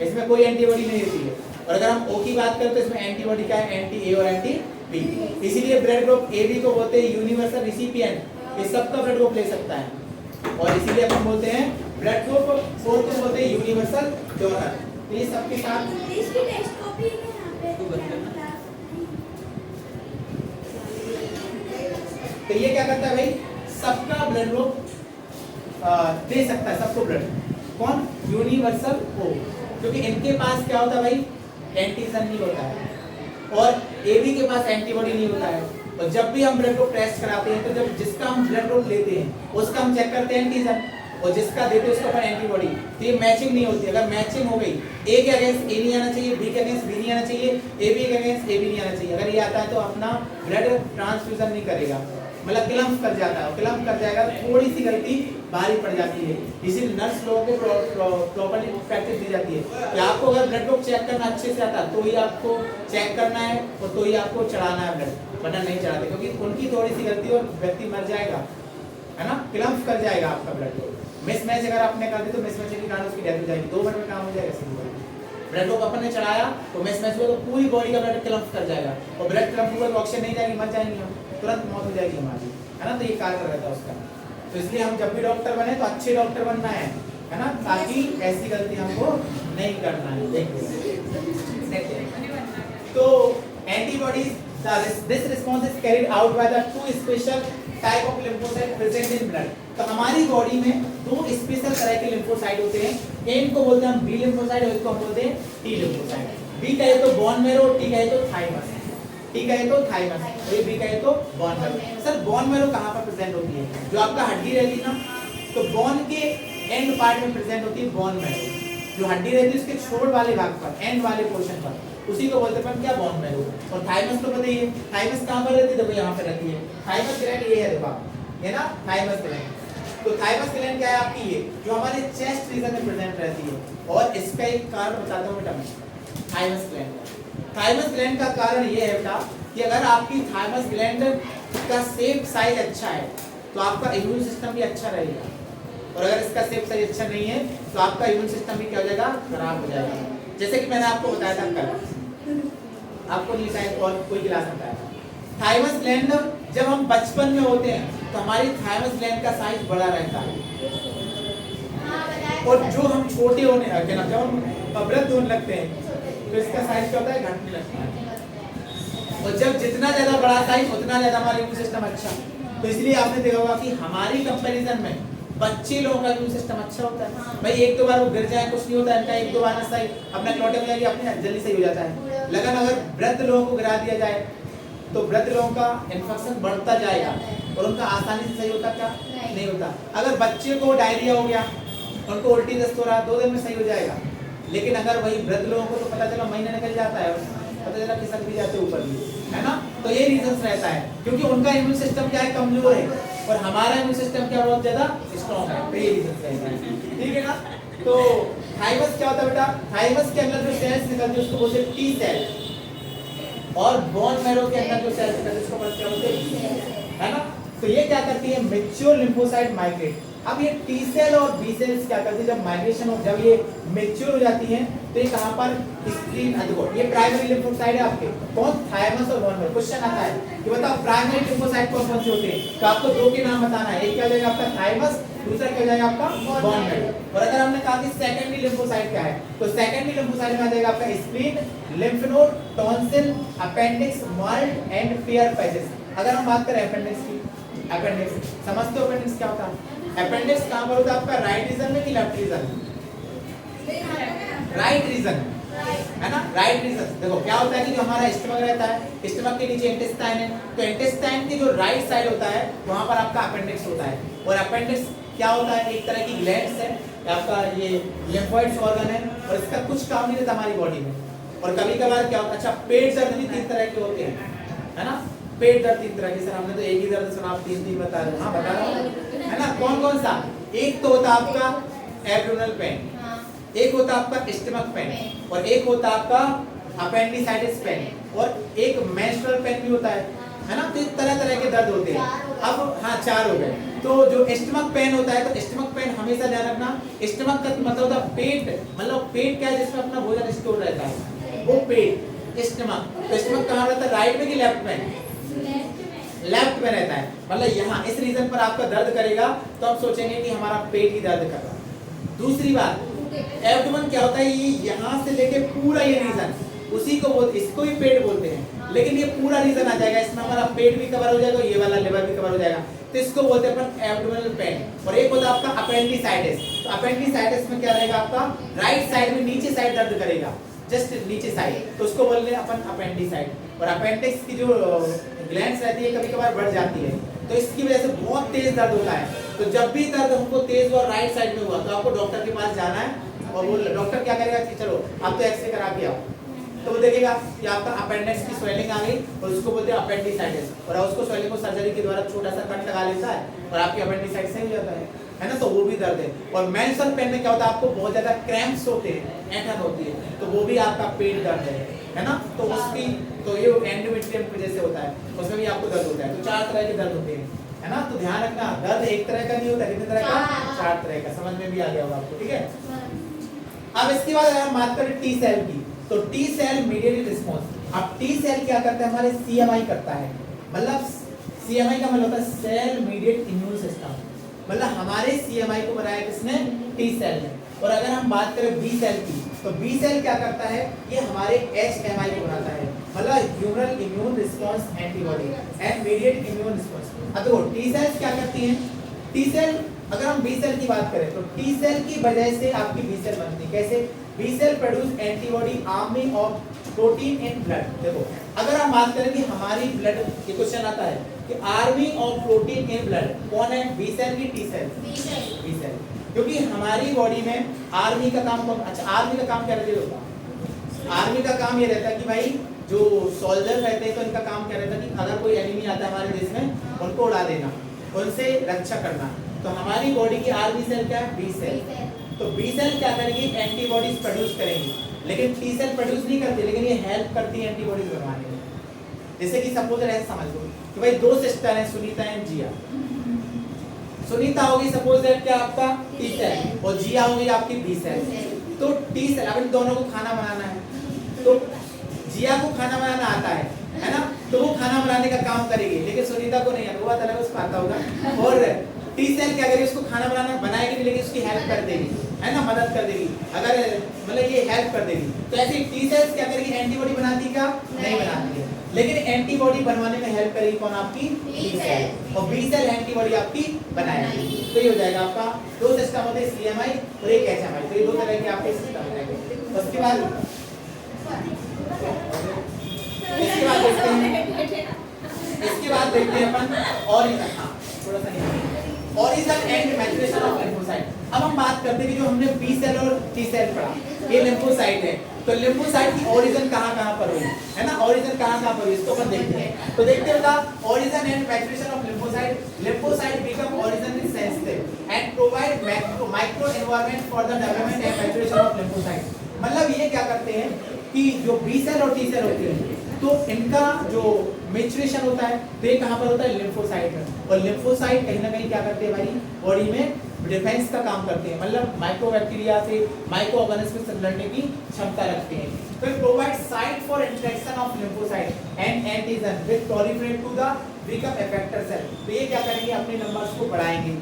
इसमें कोई एंटीबॉडी नहीं रहती है। और अगर हम ओ की बात करें तो इसमें एंटीबॉडी क्या है, एंटी ए और एंटी बी। इसीलिए ब्लड ग्रुप ए बी को बोलते हैं यूनिवर्सल रिसिपिएंट, ये सबका ब्लड ग्रुप ले सकता है। और इसीलिए अपन बोलते हैं ब्लड ग्रुप फोर को बोलते हैं यूनिवर्सल डोनर। तो ये सबके साथ इसकी टेस्ट कॉपी है यहाँ पे। तो ये क्या करता है भाई, सबका ब्लड ग्रुप दे सकता है, सबको ब्लड। कौन, यूनिवर्सल ओ, क्योंकि इनके पास क्या होता है भाई, एंटीजन नहीं होता है और एबी के पास एंटीबॉडी नहीं होता है। और जब भी हम ब्लड ग्रुप टेस्ट कराते हैं तो जब जिसका हम ब्लड ग्रुप लेते हैं उसका हम चेक करते हैं एंटीजन, और जिसका देते हैं उसका पर एंटीबॉडी। तो ये मैचिंग नहीं होती। अगर मैचिंग हो गई, ए के अगेंस्ट ए नहीं आना चाहिए, बी के अगेंस्ट बी नहीं आना चाहिए, ए बी के अगेंस्ट ए बी नहीं आना चाहिए। अगर ये आता है तो अपना ब्लड ट्रांसफ्यूजन नहीं करेगा, मतलब क्लम्प कर जाता है। क्लम्प कर जाएगा, थोड़ी सी गलती भारी पड़ जाती है। इसीलिए नर्स लोगों को प्रॉपर्ली प्रैक्टिस दी जाती है कि आपको अगर ब्लड ग्रुप चेक करना अच्छे से आता है तो ही आपको चेक करना है और तो ही आपको चढ़ाना है ब्लड, वरना नहीं चढ़ाते, क्योंकि उनकी थोड़ी सी गलती और व्यक्ति मर जाएगा है ना, क्लम्प कर जाएगा आपका ब्लड ग्रुप। मिसमैच अगर आपने कर दी तो मिसमैच के कारण उसकी डेथ हो जाएगी, 2 मिनट में काम हो जाएगा। सिंपल ब्लड ग्रुप अपन ने चढ़ाया तो मिसमैच हुआ तो पूरी बॉडी का ब्लड क्लम्प कर जाएगा, और ब्लड क्लम्प हुआ तो ऑक्सीजन नहीं जाएगी, मर जाएंगे हम, तुरंत मौत हो जाएगी हमारी है ना। तो ये कार्य रहता है उसका। तो इसलिए हम जब भी डॉक्टर बने तो अच्छे डॉक्टर बनना है ना, ताकि ऐसी गलती हमको नहीं करना है। देखिए तो antibodies, this response is carried out by the 2 special type of lymphocyte present in blood। तो हमारी बॉडी में 2 स्पेशल तरह के लिम्फोसाइट होते हैं, एक को बोलते हैं हम बी लिम्फोसाइट और इसको हम बोलते हैं टी लिम्फोसाइट। बी कहे तो बोन मैरो, टी कहे तो थाइमस, टी कहे तो थाइमस, और ये बी कहे तो bone marrow. Sir bone marrow कहाँ पर प्रेजेंट होती है, जो आपका हड्डी रहती है ना, तो बोन के एंड पार्ट में प्रेजेंट होती है बोन मैरो। जो हड्डी रहती है उसके छोर वाले भाग पर, एंड वाले पोर्शन पर, उसी को बोलते हैं क्या, बोन मैरो। और थाइमस तो बताइए, थाइमस कहाँ पर रहती है, देखो यहाँ पे रहती है थाइमस ग्लैंड, ये है देखो ये ना थाइमस ग्लैंड। तो थाइमस ग्लैंड क्या है आपकी, ये जो हमारे चेस्ट रीजन में प्रेजेंट रहती है। और इसका एक कारण बताता हूँ बेटा मैं, थाइमस ग्लैंड। थाइमस ग्लैंड का कारण ये है बेटा कि अगर आपकी थाइमस ग्लैंड का शेप साइज अच्छा है तो आपका इम्यून सिस्टम भी अच्छा रहेगा, और अगर इसका शेप साइज अच्छा नहीं है तो आपका इम्यून सिस्टम भी क्या हो जाएगा, खराब हो जाएगा। जैसे कि मैंने आपको बताया था कल, आपको नहीं शायद और कोई क्लास में बताया था, थाइमस ग्लैंड जब हम बचपन में होते हैं तो हमारी थाइमस ग्लैंड का साइज बड़ा रहता है, और जो हम छोटे होने लगे ना, जब हम वृद्ध होने लगते हैं तो इसका साइज क्या होता है, घटने लगता है। और जब जितना ज्यादा बड़ा साइज उतना ज्यादा हमारा इम्यून सिस्टम अच्छा। तो इसलिए आपने देखा होगा कि हमारी कंपैरिजन में बच्चे लोगों का इम्यून सिस्टम अच्छा होता है। भाई 1-2 बार वो गिर जाए कुछ नहीं होता है, इनका 1-2 बार सही अपना क्लॉटिंग हो जाएगी, अपने जल्दी सही हो जाता है। लेकिन अगर वृद्ध लोगों को गिरा दिया जाए तो वृद्ध लोगों का इन्फेक्शन बढ़ता जाएगा और उनका आसानी से सही होता क्या, नहीं होता। अगर बच्चे को डायरिया हो गया, उनको उल्टी दस्त हो रहा, 2 दिन में सही हो जाएगा। लेकिन अगर वही वृद्ध लोगों को तो पता चला महीने निकल जाता है, पता चला खिसक भी जाते ऊपर भी, है ना। तो ये रीजन रहता है क्योंकि उनका इम्यून सिस्टम क्या है, कमजोर है, और हमारा इम्यून सिस्टम क्या बहुत ज्यादा स्ट्रॉन्ग है। तो ये रीजन रहता है, ठीक है ना। तो थाइमस क्या होता है बेटा, थाइमस के अंदर जो सेल्स निकलते हैं उसको बोलते हैं टी सेल, और बोन मैरो के अंदर जो सेल्स निकलते हैं उसको क्या बोलते हैं, है ना। तो ये क्या करती है, मैच्योर लिम्फोसाइट माइग्रेट। अब ये टी सेल और बी सेल्स क्या करती है, जब माइग्रेशन और जब ये मैच्योर हो जाती हैं तो ये कहां पर, स्क्रीन देखो, ये प्राइमरी लिम्फोसाइट है आपके, कौन, थाइमस और बोन मैरो। क्वेश्चन आता है कि बताओ प्राइमरी लिम्फोसाइट कौन कौन से होते हैं, तो आपको 2 के नाम बताना है, एक क्या हो जाएगा आपका थाइमस, दूसरा क्या हो जाएगा आपका बोन मैरो। और अगर हमने कहा कि सेकेंडरी लिम्फोसाइट क्या है, तो सेकेंडरी लिम्फोसाइट में आ जाएगा आपका spleen, lymph node, tonsil, appendix, MALT and Peyer patches. अगर हम बात करें अपेंडिक्स की, अपेंडिक्स समझते हो अपेंडिक्स क्या होता है? अपेंडिक्स कहाँ पर होता है आपका, राइट रीजन में कि लेफ्ट रीजन में? राइट रीजन है ना, राइट रीजन। देखो क्या होता है कि जो हमारा स्टमक रहता है, स्टमक के नीचे इंटेस्टाइन है, तो इंटेस्टाइन की जो राइट साइड होता है वहां पर आपका अपेंडिक्स होता है। और अपेंडिक्स क्या होता है, एक तरह की ग्लैंड्स है, आपका ये लिम्फोइड्स ऑर्गन है, और इसका कुछ काम नहीं रहता हमारी बॉडी में। और कभी कभार क्या होता है, अच्छा पेट दर्द भी 3 तरह के होते हैं, है ना, पेट दर्द 3 तरह के, सर हमने तो एक ही दर्द सुना, आप 3 बता रहे हो। हाँ बता रहा हूँ, है ना, कौन कौन सा? एक तो होता है आपका एब्डोमिनल पेन, एक होता है आपका स्टमक पेन, और एक होता है आपका अपेंडिसाइटिस पेन, और एक मेंस्ट्रुअल पेन भी होता है ना। तो तरह तरह के दर्द होते हैं। अब हाँ 4 हो गए। तो जो स्टमक पेन होता है, तो स्टमक पेन हमेशा ध्यान रखना, स्टमक का मतलब होता है पेट, मतलब पेट क्या है जिसमें अपना भोजन स्टोर रहता है, वो पेट स्टमक। तो स्टमक कहाँ रहता है, राइट में कि लेफ्ट में? लेफ्ट में रहता है, मतलब यहाँ इस रीजन पर आपका दर्द करेगा तो आप सोचेंगे कि हमारा पेट ही दर्द कर रहा है। दूसरी बात, एब्डोमेन क्या होता है, ये यहाँ से लेके पूरा ये रीजन, उसी को बोलते, इसको भी पेट बोलते हैं, लेकिन ये पूरा रीजन आ जाएगा, इसमें हमारा पेट भी कवर हो जाएगा, ये वाला लिवर भी कवर हो जाएगा, तो इसको बोलते हैं अपन एब्डोमिनल पेन। और एक होता है आपका अपेंडिसाइटिस। तो अपेंडिसाइटिस में क्या रहेगा आपका, राइट साइड में नीचे साइड दर्द करेगा, जस्ट नीचे साइड, तो उसको बोलते हैं अपन अपेंडिसाइट। और अपेंडिक्स की जो ग्लैंड्स रहती है कभी कभार बढ़ जाती है, तो इसकी वजह से बहुत तेज दर्द होता है। तो जब भी दर्द हमको तेज और राइट साइड में हुआ तो आपको डॉक्टर के पास जाना है, और वो डॉक्टर क्या करेगा कि चलो आप तो एक्सरे करा के आओ, तो वो देखेगा कि आपका अपेंडिक्स की स्वेलिंग आ गई, और उसको बोलते हैं अपेंडिसाइटिस, और उसको स्वेलिंग को सर्जरी के द्वारा छोटा सा कट लगा लेता है और आपकी अपेंडिसाइटिस सही हो जाता है ना। तो वो भी दर्द है। और मेंस्ट्रुअल पेन में क्या होता है, आपको बहुत ज्यादा क्रैम्प्स होते हैं, ऐंठन होती है, तो वो भी आपका पेट दर्द है ना। तो उसकी तो ये एंडोमेट्रियम की वजह से होता है, उसमें भी आपको दर्द होता है। तो 4 तरह के दर्द होते हैं, है ना। तो ध्यान रखना, दर्द एक तरह का नहीं होता, कितने तरह का? 4 तरह का। समझ में भी आ गया होगा आपको, ठीक है। अब इसके बाद अगर हम बात करें टी सेल की, तो टी सेल मीडिएटेड रिस्पांस। अब टी सेल क्या करता है, हमारे सीएमआई करता है, मतलब सीएमआई का मतलब होता है सेल मीडिएटेड इम्यून सिस्टम, मतलब हमारे सीएमआई को बनाया किसने? टी सेल ने। और अगर हम बात करें बी सेल की, तो बी सेल क्या करता है, ये हमारे एचएमआई को बनाता है, मतलब humoral immune response antibody and mediated immune response. अब देखो टी सेल्स क्या करती हैं, टी सेल, अगर हम बी सेल की बात करें तो टी सेल की वजह से आपकी बी सेल बनती है। कैसे? B cell produce antibody army of protein in blood. देखो अगर हम बात करें कि हमारी ब्लड, ये क्वेश्चन आता है कि army of protein in blood कौन है, बी सेल की टी सेल? B cell. क्योंकि हमारी बॉडी में आर्मी का काम कौन? अच्छा, आर्मी का काम क्या रहता है? आर्मी का काम ये रहता है कि भाई जो सोल्जर रहते हैं तो इनका काम क्या रहता है कि अगर कोई एनिमी आता है हमारे देश में, उनको उड़ा देना, उनसे रक्षा करना। तो हमारी बॉडी की आर्मी सेल क्या है? B cell. तो बी सेल क्या करेगी? एंटीबॉडीज प्रोड्यूस करेंगी, लेकिन टी सेल प्रोड्यूस नहीं करती, लेकिन ये हेल्प करती है एंटीबॉडीज बनवाने में। जैसे कि सपोज ऐसे समझ लो कि भाई 2 सिस्टर हैं, सुनीता एंड जिया। सुनीता होगी सपोज दैट क्या आपका टी सेल, और जिया होगी आपकी बी सेल। तो टी सेल, अब इन दोनों को खाना बनाना है, तो जिया को खाना बनाना आता है ना, तो वो खाना बनाने का काम करेगी, लेकिन सुनीता को नहीं आता, वो अलग उसको आता होगा। और टी सेल क्या करेगी? उसको खाना बनाना बनाएगी नहीं, लेकिन उसकी हेल्प कर देगी, है ना, मदद कर देगी, अगर मतलब ये हेल्प कर देगी। तो ऐसे टी सेल्स क्या करेगी? एंटीबॉडी बनाती क्या? नहीं बनाती है, लेकिन एंटीबॉडी बनवाने में हेल्प करेगी कौन? आपकी बी सेल। और बी सेल एंटीबॉडी आपकी बनाएगी। तो ये हो जाएगा आपका 2 सिस्टम होते हैं, सीएमआई और एक एचएमआई। तो ये 2 तरह के आपके सिस्टम हो जाएंगे। उसके बाद देखते हैं अपन ऑरिजिन। हाँ थोड़ा सा origin and maturation of lymphocyte. अब हम बात करते हैं कि जो हमने बी सेल और टी सेल पढ़ा, ये लिम्फोसाइट है, तो लिम्फोसाइट की ओरिजिन कहां पर हुई, है ना, ओरिजिन कहां पर हुई, इसको अपन देखते हैं। तो देखते हैं का origin and maturation of lymphocyte. Lymphocyte become originally sensitive and provide micro environment for the development and maturation of lymphocyte. मतलब ये क्या करते हैं कि जो बी सेल और टी सेल होती है, तो इनका जो मैच्योरेशन होता है तो ये कहां पर होता है? लिम्फोसाइट में। और लिम्फोसाइट कहीं ना कहीं क्या करते हैं भाई? बॉडी में डिफेंस का काम करते हैं, मतलब माइक्रोबैक्टीरिया से, माइक्रो ऑर्गेनिज्म से लड़ने की क्षमता रखते हैं। फिर provide site for interaction of lymphocyte and antigen with proliferate to the become effector cell. तो ये क्या करेंगे? अपने नंबर्स को बढ़ाएंगे,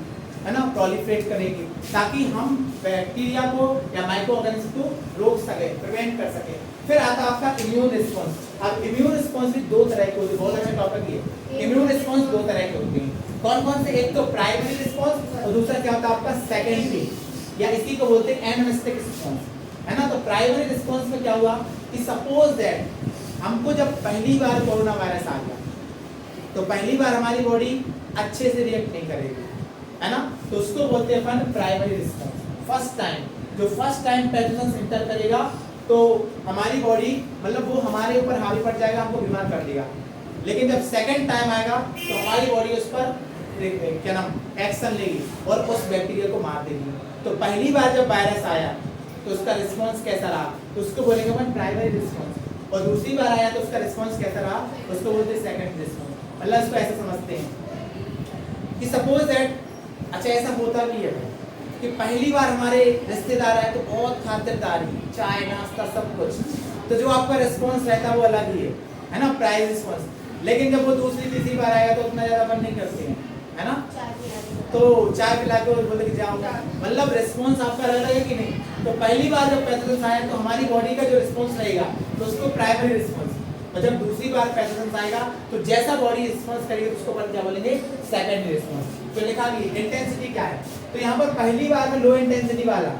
है ना, प्रोलिफरेट करेंगे, ताकि हम बैक्टीरिया को या माइक्रो ऑर्गेनिज्म को रोक सके, प्रिवेंट कर सके। फिर आता है आपका इम्यून रिस्पांस। अब इम्यून रिस्पांस भी 2 तरह के होते हैं, बहुत अच्छा टॉपिक ये। इम्यून कौन कौन से, एक तो प्राइमरी रिस्पॉन्स और दूसरा क्या होता है आपका सेकेंडरी, या इसी को बोलते हैं एनालिटिक रिस्पॉन्स, है ना। तो प्राइमरी रिस्पॉन्स में क्या हुआ कि सपोज दैट हमको जब पहली बार कोरोना वायरस आ गया तो पहली बार हमारी बॉडी अच्छे से रिएक्ट नहीं करेगी, है ना, तो उसको बोलते हैं अपन प्राइमरी रिस्पॉन्स। फर्स्ट टाइम, जो फर्स्ट टाइम पैथोजन इंटर करेगा तो हमारी बॉडी मतलब वो हमारे ऊपर हावी पड़ जाएगा, हमको बीमार कर देगा। लेकिन जब सेकंड टाइम आएगा तो हमारी बॉडी उस पर क्या नाम एक्शन लेगी और उस बैक्टीरिया को मार देगी। तो पहली बार जब वायरस आया तो उसका रिस्पॉन्स कैसा रहा, तो उसको बोलेंगे अपन प्राइमरी रिस्पॉन्स, और दूसरी बार आया तो उसका रिस्पॉन्स कैसा रहा, उसको बोलते हैं सेकंड रिस्पॉन्स। मतलब इसको ऐसे समझते हैं कि सपोज दैट, अच्छा ऐसा होता भी है कि पहली बार हमारे रिश्तेदार आए तो बहुत खातिरदारी, चाय नाश्ता सब कुछ, तो जो आपका रिस्पॉन्स रहता है वो अलग ही है ना, प्राइमरी रिस्पॉन्स। लेकिन जब वो दूसरी तीसरी बार आएगा तो उतना ज्यादा अपन नहीं करते हैं, है ना, तो चाय पिला के बोलते कि जाओ, मतलब रिस्पॉन्स आपका अलग है कि नहीं। तो पहली बार जब पैथोजन आया तो हमारी बॉडी का जो रिस्पॉन्स रहेगा तो उसको प्राइमरी रिस्पॉन्स, और जब दूसरी बार पैथोजन आएगा तो जैसा बॉडी रिस्पॉन्स करेगी तो उसको अपन क्या बोलेंगे, सेकेंडरी रिस्पॉन्स। तो लिखा भी इंटेंसिटी क्या है, तो यहाँ पर पहली बार में लो इंटेंसिटी वाला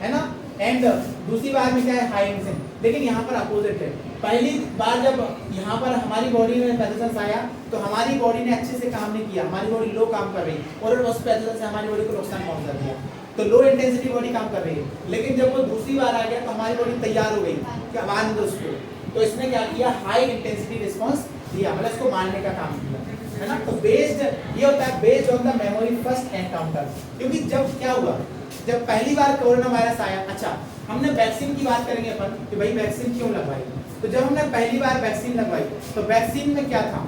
है ना, एंड दूसरी बार में क्या है, हाई इंटेंसिटी। लेकिन यहाँ पर अपोजिट है, पहली बार जब यहाँ पर हमारी बॉडी में पैथोजन आया तो हमारी बॉडी ने अच्छे से काम नहीं किया, हमारी बॉडी लो काम कर रही और उस पैथोजन से हमारी बॉडी को नुकसान पहुंचा दिया, तो लो इंटेंसिटी बॉडी काम कर रही है। लेकिन जब वो दूसरी बार आ गया तो हमारी बॉडी तैयार हो गई कि मारने दो उसको, तो इसने क्या किया, हाई इंटेंसिटी रिस्पॉन्स दिया, मतलब इसको मारने का काम किया, है ना। तो बेस्ड ये होता है based on the memory first encounter, क्योंकि जब क्या हुआ, जब पहली बार कोरोना वायरस आया, अच्छा हमने वैक्सीन की बात करेंगे अपन कि भाई वैक्सीन क्यों लगवाई, तो जब हमने पहली बार वैक्सीन लगवाई तो वैक्सीन में क्या था,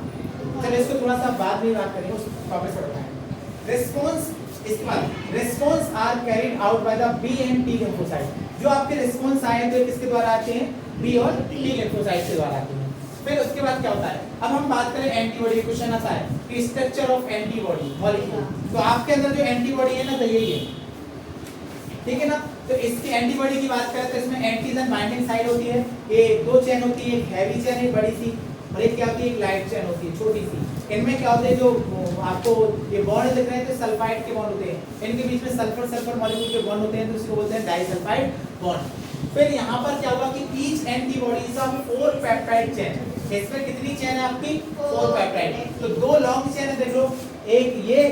चलिए इसको थोड़ा सा बाद में बात करेंगे, उस टॉपिक पर बताएं। रिस्पांस, इसके बाद response are carried out by the B and T lymphocyte, जो आपके रिस्पांस आए तो किसके द्वारा आते हैं, बी और टी लिम्फोसाइट के द्वारा आते हैं। फिर उसके बाद क्या होता है, अब हम बात करें एंटीबॉडी, क्वेश्चन आता है कि स्ट्रक्चर ऑफ एंटीबॉडी मॉलिक्यूल, तो आपके अंदर जो एंटीबॉडी है ना तो यही है, ठीक है ना। तो इसकी एंटीबॉडी की बात करें तो इसमें एंटीजन बाइंडिंग साइट होती है, ये दो चेन होती है, एक हैवी चेन है बड़ी सी, और एक क्या होती है, एक लाइट चेन होती है छोटी सी। इनमें क्या होते हैं, जो आपको ये बॉन्ड दिख रहे हैं तो सल्फाइड के बॉन्ड होते हैं, इनके बीच में सल्फर सल्फर मॉलिक्यूल के बॉन्ड होते हैं, तो इसको बोलते हैं डाइसल्फाइड बॉन्ड। फिर यहाँ पर क्या होगा कि each antibody is of 4 peptide chain, इसमें कितनी चेन है आपकी, 4 पेप्टाइड। तो दो लॉन्ग चेन है, देख लो, एक ये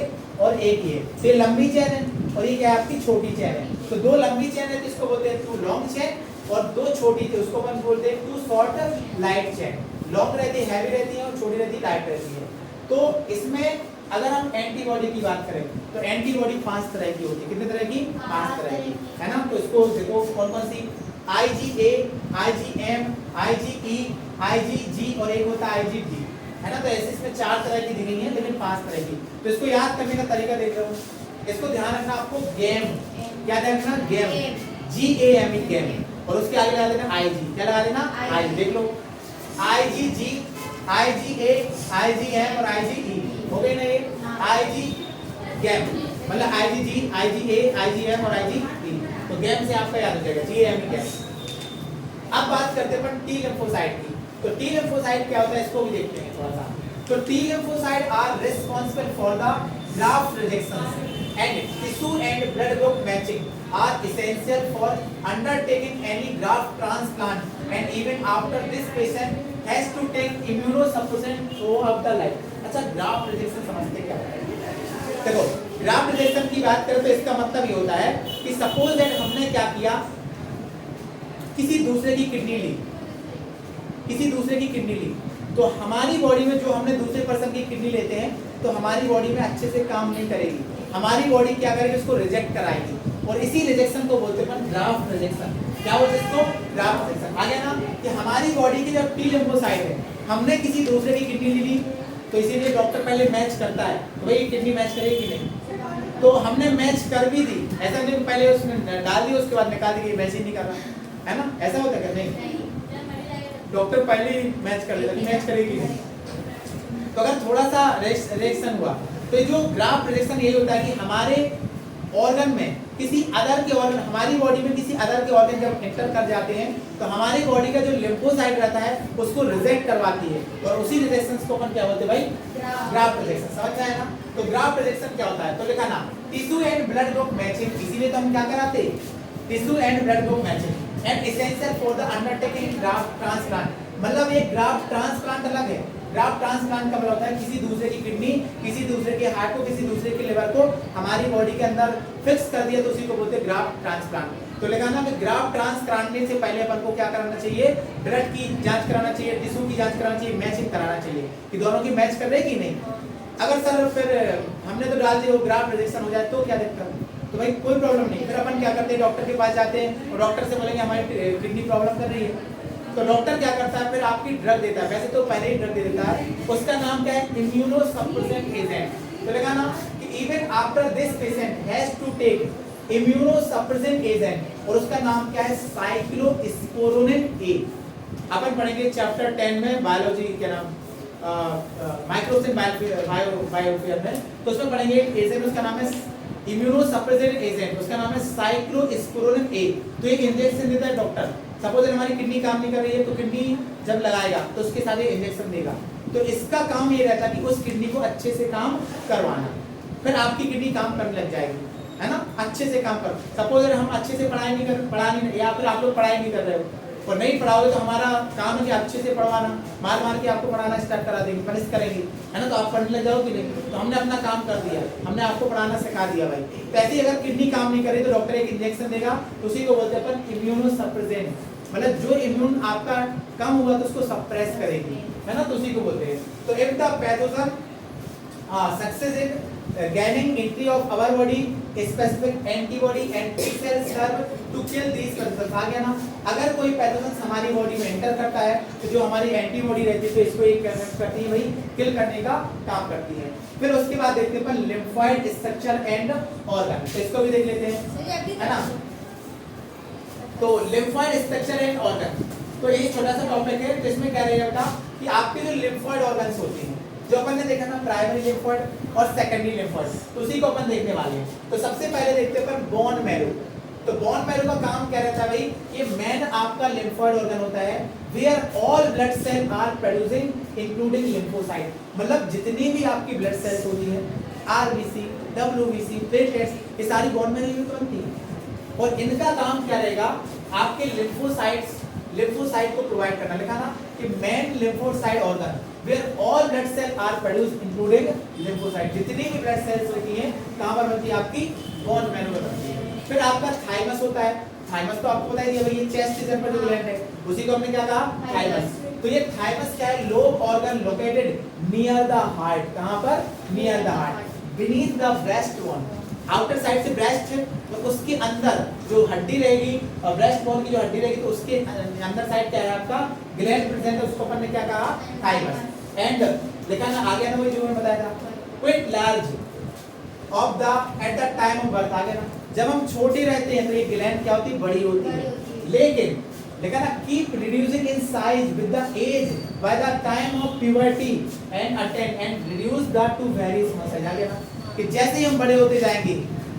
और एक ये लंबी चेन है और ये क्या है आपकी छोटी चेन है। तो दो लंबी चेन है तो इसको बोलते हैं 2 लॉन्ग चेन, और दो छोटी थी उसको अपन बोलते हैं 2 शॉर्ट लाइट चेन। लॉन्ग रहती है, हैवी रहती है, और छोटी रहती है, लाइट रहती है। तो इसमें अगर हम एंटीबॉडी की बात करें तो एंटीबॉडी 5 तरह की होती है, कितने तरह की, 5 तरह की, है ना। तो इसको देखो कौन कौन सी, IgA, IgM, IgE, IgG और एक होता है IgD, है ना। तो ऐसे इसमें 4 तरह की दी गई है, लेकिन 5 तरह की। तो इसको याद करने का तरीका देख रहे हो, इसको ध्यान रखना आपको, गेम, क्या ध्यान रखना, गेम, GAME गेम, और उसके आगे लगा देना IG, क्या लगा देना, IG, देख लो, IgG, IgA, IgM और IgE हो गई ना, ये IG गेम मतलब IgG, IgA, IgM और IgE, तो गेम से आपका याद हो जाएगा GAME गेम। अब बात करते हैं अपन टी लिम्फोसाइट की, तो टी लिम्फोसाइट क्या होता है इसको भी देखते हैं थोड़ा सा। तो T lymphocyte are responsible for the graft rejection and tissue and blood group matching are essential for undertaking any graft transplant, and even after this patient has to take immunosuppressant throughout the life। अच्छा graft rejection समझते क्या है, देखो graft rejection की बात करें तो इसका मतलब ये होता है कि सपोज दैट हमने क्या किया, किसी दूसरे की किडनी ली, किसी दूसरे की किडनी ली, तो हमारी बॉडी में जो हमने दूसरे पर्सन की किडनी लेते हैं तो हमारी बॉडी में अच्छे से काम नहीं करेगी, हमारी बॉडी क्या करेगी, उसको रिजेक्ट कराएगी, और इसी रिजेक्शन को बोलते हैं ग्राफ्ट रिजेक्शन। क्या बोलते हैं इसको, ग्राफ्ट रिजेक्शन। आ गया ना कि हमारी बॉडी की जब टी लिम्फोसाइट है, हमने किसी दूसरे की किडनी ली तो इसीलिए डॉक्टर पहले मैच करता है तो भाई किडनी मैच करेगी कि नहीं, तो हमने मैच कर भी दी, ऐसा नहीं पहले उसमें डाल दी उसके बाद निकाल दी, मैच ही नहीं कर रहा है ना, ऐसा होता है नहीं, डॉक्टर पहले ही मैच कर लेता, मैच करेगी नहीं। तो अगर थोड़ा सा रिएक्शन हुआ तो जो ग्राफ्ट रिजेक्शन यही होता है कि हमारे ऑर्गन में किसी अदर के ऑर्गन, हमारी बॉडी में किसी अदर के ऑर्गन जब एंटर कर जाते हैं तो हमारी बॉडी का जो लिम्फोसाइट रहता है उसको रिजेक्ट करवाती है, और उसी रिजेक्शन को अपन क्या बोलते हैं भाई, ग्राफ प्रोजेक्शन समझ में आया ना। तो ग्राफ प्रोजेक्शन क्या होता है, तो लिखा ना tissue and blood group matching, इसीलिए तो हम क्या कराते tissue and blood group matching and essential for the undertaking graft transplant. मतलब ये ग्राफ्ट ट्रांसप्लांट अलग है। ग्राफ्ट ट्रांसप्लांट का मतलब होता है किसी दूसरे की किडनी, किसी दूसरे के हार्ट को, किसी दूसरे के लिवर को हमारी बॉडी के अंदर फिक्स कर दिया, तो उसी को बोलते हैं ग्राफ्ट ट्रांसप्लांट। तो लिखा ना कि ग्राफ्ट ट्रांसप्लांट से पहले अपन को क्या कराना चाहिए, ब्लड की जांच कराना चाहिए, टिश्यू की जांच कराना चाहिए, मैचिंग कराना चाहिए कि दोनों की मैच कर रहे कि नहीं। अगर सर फिर हमने तो डाल दिया वो ग्राफ्ट रिजेक्शन हो जाए तो क्या दिक्कत, तो भाई कोई प्रॉब्लम नहीं। फिर अपन क्या करते हैं, डॉक्टर के पास जाते हैं और डॉक्टर से बोलेंगे हमारी किडनी प्रॉब्लम कर रही है, तो डॉक्टर क्या करता है फिर आपकी ड्रग देता है। वैसे तो पहले ही ड्रग दे देता है, उसका नाम क्या है, इम्यूनोसप्रेसेंट एजेंट। तो लगा ना कि even after this patient has to take immunosuppressant agent, और उसका नाम क्या है, साइक्लोस्पोरोनिन ए। अपन पढ़ेंगे चैप्टर 10 में बायोलॉजी के नाम माइक्रोब्स एंड बायोफियर में, तो उसमें पढ़ेंगे एक एजेंट, उसका नाम है इम्यूनोसप्रेसेंट एजेंट, उसका नाम है साइक्लोस्पोरोनिन ए। तो एक इंजेक्शन देता है डॉक्टर। सपोज हमारी किडनी काम नहीं कर रही है, तो किडनी जब लगाएगा तो उसके साथ ये इंजेक्शन देगा। तो इसका काम ये रहता है कि उस किडनी को अच्छे से काम करवाना, फिर आपकी किडनी काम करने लग जाएगी, है ना, अच्छे से काम कर। सपोज हम अच्छे से पढ़ाई नहीं या फिर आप लोग पढ़ाई नहीं कर रहे हो और नहीं पढ़ाओगे, तो हमारा काम है कि अच्छे से पढ़वाना, मार मार के आपको पढ़ाना स्टार्ट करा देंगे, पनिश करेंगे, है ना, तो आप पढ़ने लग जाओगे नहीं। तो हमने अपना काम कर दिया, हमने आपको पढ़ाना सिखा दिया भाई। तो ऐसे ही अगर किडनी काम नहीं करे तो डॉक्टर एक इंजेक्शन देगा, तो उसी को बोलते हैं अपन इम्यूनोसप्रेसेंट, मतलब जो इम्यून आपका कम हुआ तो उसको सप्रेस करेगी, है ना, तो उसी को बोलते हैं। तो if the pathogen success in gaining entry of our body specific antibody and T cells serve to kill these pathogens। आ गया ना, अगर कोई पैथोजन हमारी बॉडी में एंटर करता है तो जो हमारी एंटीबॉडी रहती है तो इसको एक करती है भाई, किल करने का काम करती है। फिर उसके बाद देखते हैं अपन लिम्फोइड स्ट्रक्चर एंड ऑर्गन, तो इसको भी देख लेते हैं, है ना। तो लिम्फोइड स्ट्रक्चर एंड ऑर्गन, तो ये छोटा सा टॉपिक है, तो इसमें क्या रहेगा बेटा कि आपके जो लिम्फोइड ऑर्गन्स होते हैं, जो अपन ने देखा ना प्राइमरी लिम्फोइड और सेकेंडरी लिम्फोइड, तो उसी को अपन देखने वाले हैं। तो सबसे पहले देखते हैं अपन बोन मैरो। तो बोन मैरो का काम क्या रहता है भाई, ये मेन आपका लिम्फोइड ऑर्गन होता है, where all blood cell are producing including lymphocyte, मतलब जितनी भी आपकी ब्लड सेल्स होती है, आरबीसी, डब्ल्यूबीसी, प्लेटलेट्स, ये सारी बोन मैरो में बनती है। और इनका काम क्या रहेगा, आपके लिम्फोसाइट को प्रोवाइड करना। लिखा ना कि main lymphocyte organ where all blood cell are produced including lymphocyte, जितनी भी ब्लड सेल्स होती हैं कहां पर बनती है, आपकी बोन मैरो में बनती है। फिर आपका थाइमस होता है, थाइमस तो आपको पता ही है भाई, ये चेस्ट रीजन पर जो ग्लैंड है उसी को हमने क्या कहा, थाइमस। तो ये थाइमस क्या है, lobe organ located near the heart, कहां पर, near the heart, beneath the breast bone. Outer side से ब्रेस्ट है तो उसके अंदर जो हड्डी रहेगी और ब्रेस्ट बोन की जो हड्डी रहेगी, तो उसके अंदर साइड क्या है आपका ग्लैंड प्रेजेंट है, उसको अपन ने क्या कहा, थाइमस। एंड लिखा ना आ गया ना, वही जो मैंने बताया था, quite large off the at the time of birth. आ गया ना, जब हम छोटे रहते हैं तो ये ग्लैंड क्या होती है, बड़ी होती है, लेकिन लिखा ना keep reducing in size with the age by the time of puberty and attain and reduce the to very small size. आ गया ना कि जैसे ही हम बड़े होते जाएंगे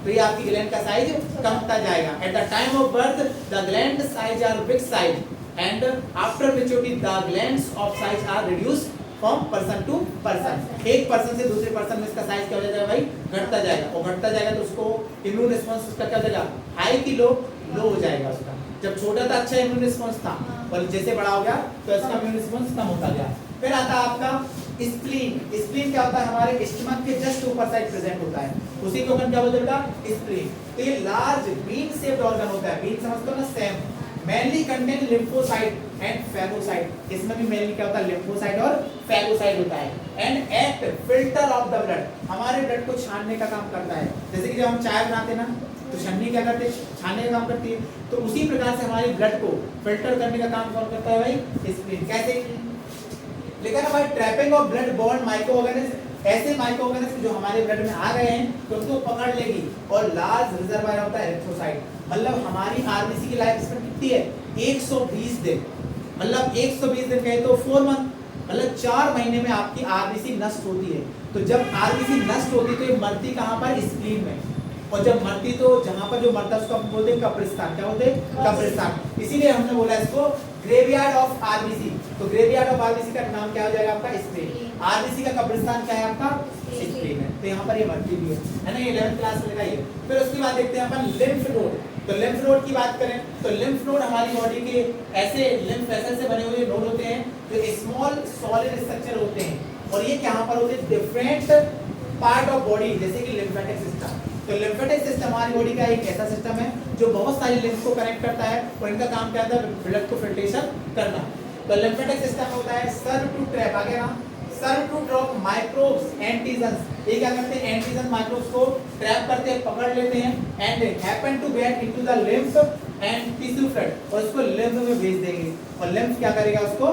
तो ये आपकी ग्लैंड का साइज कम होता जाएगा। At the time of birth the gland size are big size and after maturity the glands of size are reduce from person to person. एक पर्सन से दूसरे पर्सन में इसका साइज क्या हो जाएगा भाई, घटता जाएगा, और घटता जाएगा तो उसको इम्यून रिस्पांस उसका क्या हो जाएगा, हाई की लो हो जाएगा उसका। जब छोटा था अच्छा इम्यून रिस्पांस था, और जैसे बड़ा हो गया तो इसका इम्यून रिस्पांस कम होता गया। फिर आता है आपका स्प्लीन। स्प्लीन क्या होता है, हमारे स्टमक के जस्ट ऊपर साइड प्रेजेंट होता है, उसी को अपन क्या बोलते हैं, स्प्लीन। तो ये लार्ज बीन शेप्ड ऑर्गन होता है, बीन समझते हो ना, same, mainly contain lymphocyte and phagocyte. इसमें भी मेनली क्या होता है, लिम्फोसाइट और फैगोसाइट होता है। And act filter of the blood, हमारे ब्लड को छानने का काम करता है। जैसे कि जब हम चाय बनाते हैं ना, तो छन्नी क्या करते हैं, छानने का काम करती है, तो उसी प्रकार से हमारे ब्लड को फिल्टर करने का काम कौन करता है भाई, स्प्लीन। कैसे लिखा ना भाई, trapping of blood born micro organism, ऐसे माइक्रो ऑर्गेनिज्म जो हमारे ब्लड में आ गए हैं तो उसको पकड़ लेगी। और लार्ज रिजर्वायर होता है एरिथ्रोसाइट, मतलब हमारी आरबीसी की लाइफ स्पैन कितनी है, 120 दिन, मतलब 120 दिन कहे तो 4 मंथ, मतलब 4 महीने में आपकी आरबीसी नष्ट होती है। तो जब आरबीसी नष्ट होती है तो ये मरती कहां पर, स्प्लीन में, और जब मरती तो जहां पर जो मरता है उसको हम बोलते हैं कब्रिस्तान। क्या बोलते हैं, कब्रिस्तान। इसीलिए हमने बोला इसको ग्रेवयार्ड ऑफ आरबीसी। तो ग्रेवयार्ड ऑफ आरबीसी का नाम क्या हो जाएगा आपका, स्प्लीन। आरबीसी का कब्रिस्तान क्या है आपका, स्प्लीन है। तो यहाँ पर ये मर्जी भी है ना, ये 11th क्लास में लिखा है। फिर उसके बाद देखते हैं अपन लिम्फ नोड। तो लिम्फ नोड की बात करें तो लिम्फ नोड हमारी बॉडी के ऐसे लिम्फ वेसल से बने हुए नोड होते हैं जो स्मॉल सॉलिड स्ट्रक्चर होते हैं, और ये कहाँ पर होते हैं, डिफरेंट पार्ट ऑफ बॉडी, जैसे कि लिम्फेटिक सिस्टम। तो लिम्फेटिक सिस्टम हमारी बॉडी का एक ऐसा सिस्टम है जो बहुत सारी लिम्फ को कनेक्ट करता है, और इनका काम क्या होता है, ब्लड को फिल्ट्रेशन करना। तो लिम्फेटिक सिस्टम होता है सर्व टू ट्रैप, आगे ना, सर्व टू ड्रॉप माइक्रोब्स एंटीजन्स। ये क्या करते हैं, एंटीजन माइक्रोब्स को ट्रैप करते हैं, पकड़ लेते हैं, and happen to get into the lymph and tissue fluid, और उसको लिम्फ में भेज देंगे, और लिम्फ क्या करेगा, उसको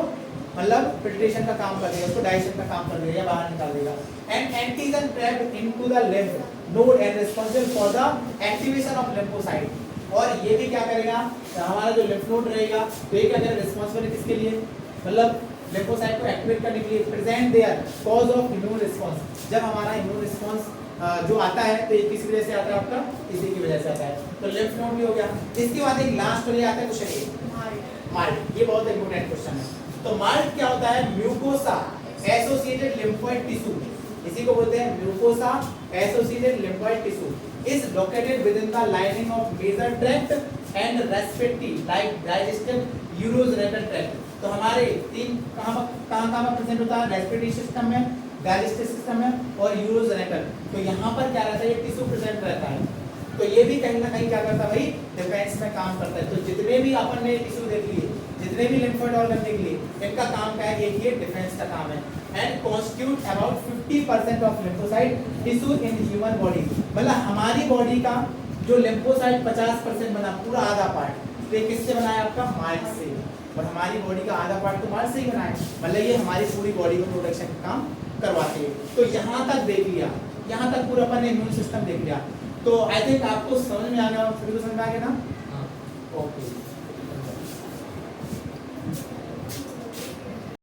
मतलब फिल्ट्रेशन का काम कर देगा, उसको डाइजेशन का काम कर देगा या बाहर निकाल देगा। And antigen trap into the lymph node and responsible for the activation of lymphocyte, और ये भी क्या करेगा, हमारा जो लिम्फ नोड रहेगा तो ये क्या करेगा, रिस्पांसिबल किसके लिए, मतलब लिम्फोसाइट को एक्टिवेट करने के लिए, present there cause of immune response. जब हमारा इम्यून रिस्पांस जो आता है तो ये किस वजह से आता है, आपका इसी की वजह से आता है। तो लिम्फ नोड भी हो गया। इसके बाद एक लास्ट वाले आता है क्वेश्चन, माल्ट। ये बहुत इंपॉर्टेंट क्वेश्चन है। तो माल्ट क्या होता है, म्यूकोसा एसोसिएटेड लिम्फोइड टिश्यू, इसी को बोलते हैं mucosa associated lymphoid tissue, is located within the lining of major tract and respiratory like digestive urogenital tract. तो हमारे तीन कहाँ पर प्रेजेंट होता है, रेस्पिरेटरी सिस्टम में, डाइजेस्टिव सिस्टम में और यूरोजेनिटल। तो यहाँ पर क्या रहता है, ये टिश्यू प्रेजेंट रहता है। तो ये भी कहीं ना कहीं क्या करता है भाई, डिफेंस में काम करता है। तो जितने भी अपन ने टिश्यू देख लिए, जितने भी लिम्फोइड ऑर्गन देख लिए, इनका काम क्या है, एक ये डिफेंस का काम है। And constitute about 50% of lymphocyte tissue in human body. मतलब हमारी बॉडी का जो लिम्फोसाइट 50% बना, पूरा आधा पार्ट, तो ये किससे बना है, आपका माल्ट से, और हमारी बॉडी का आधा पार्ट तो माल्ट से ही बना है। मतलब ये हमारी पूरी बॉडी को प्रोटेक्शन का काम करवाते हैं। तो यहाँ तक देख लिया, यहाँ तक पूरा अपन ने इम्यून सिस्टम देख लिया। तो आई थिंक आपको समझ में आ गया, सभी को समझ में आ गया ना, ओके।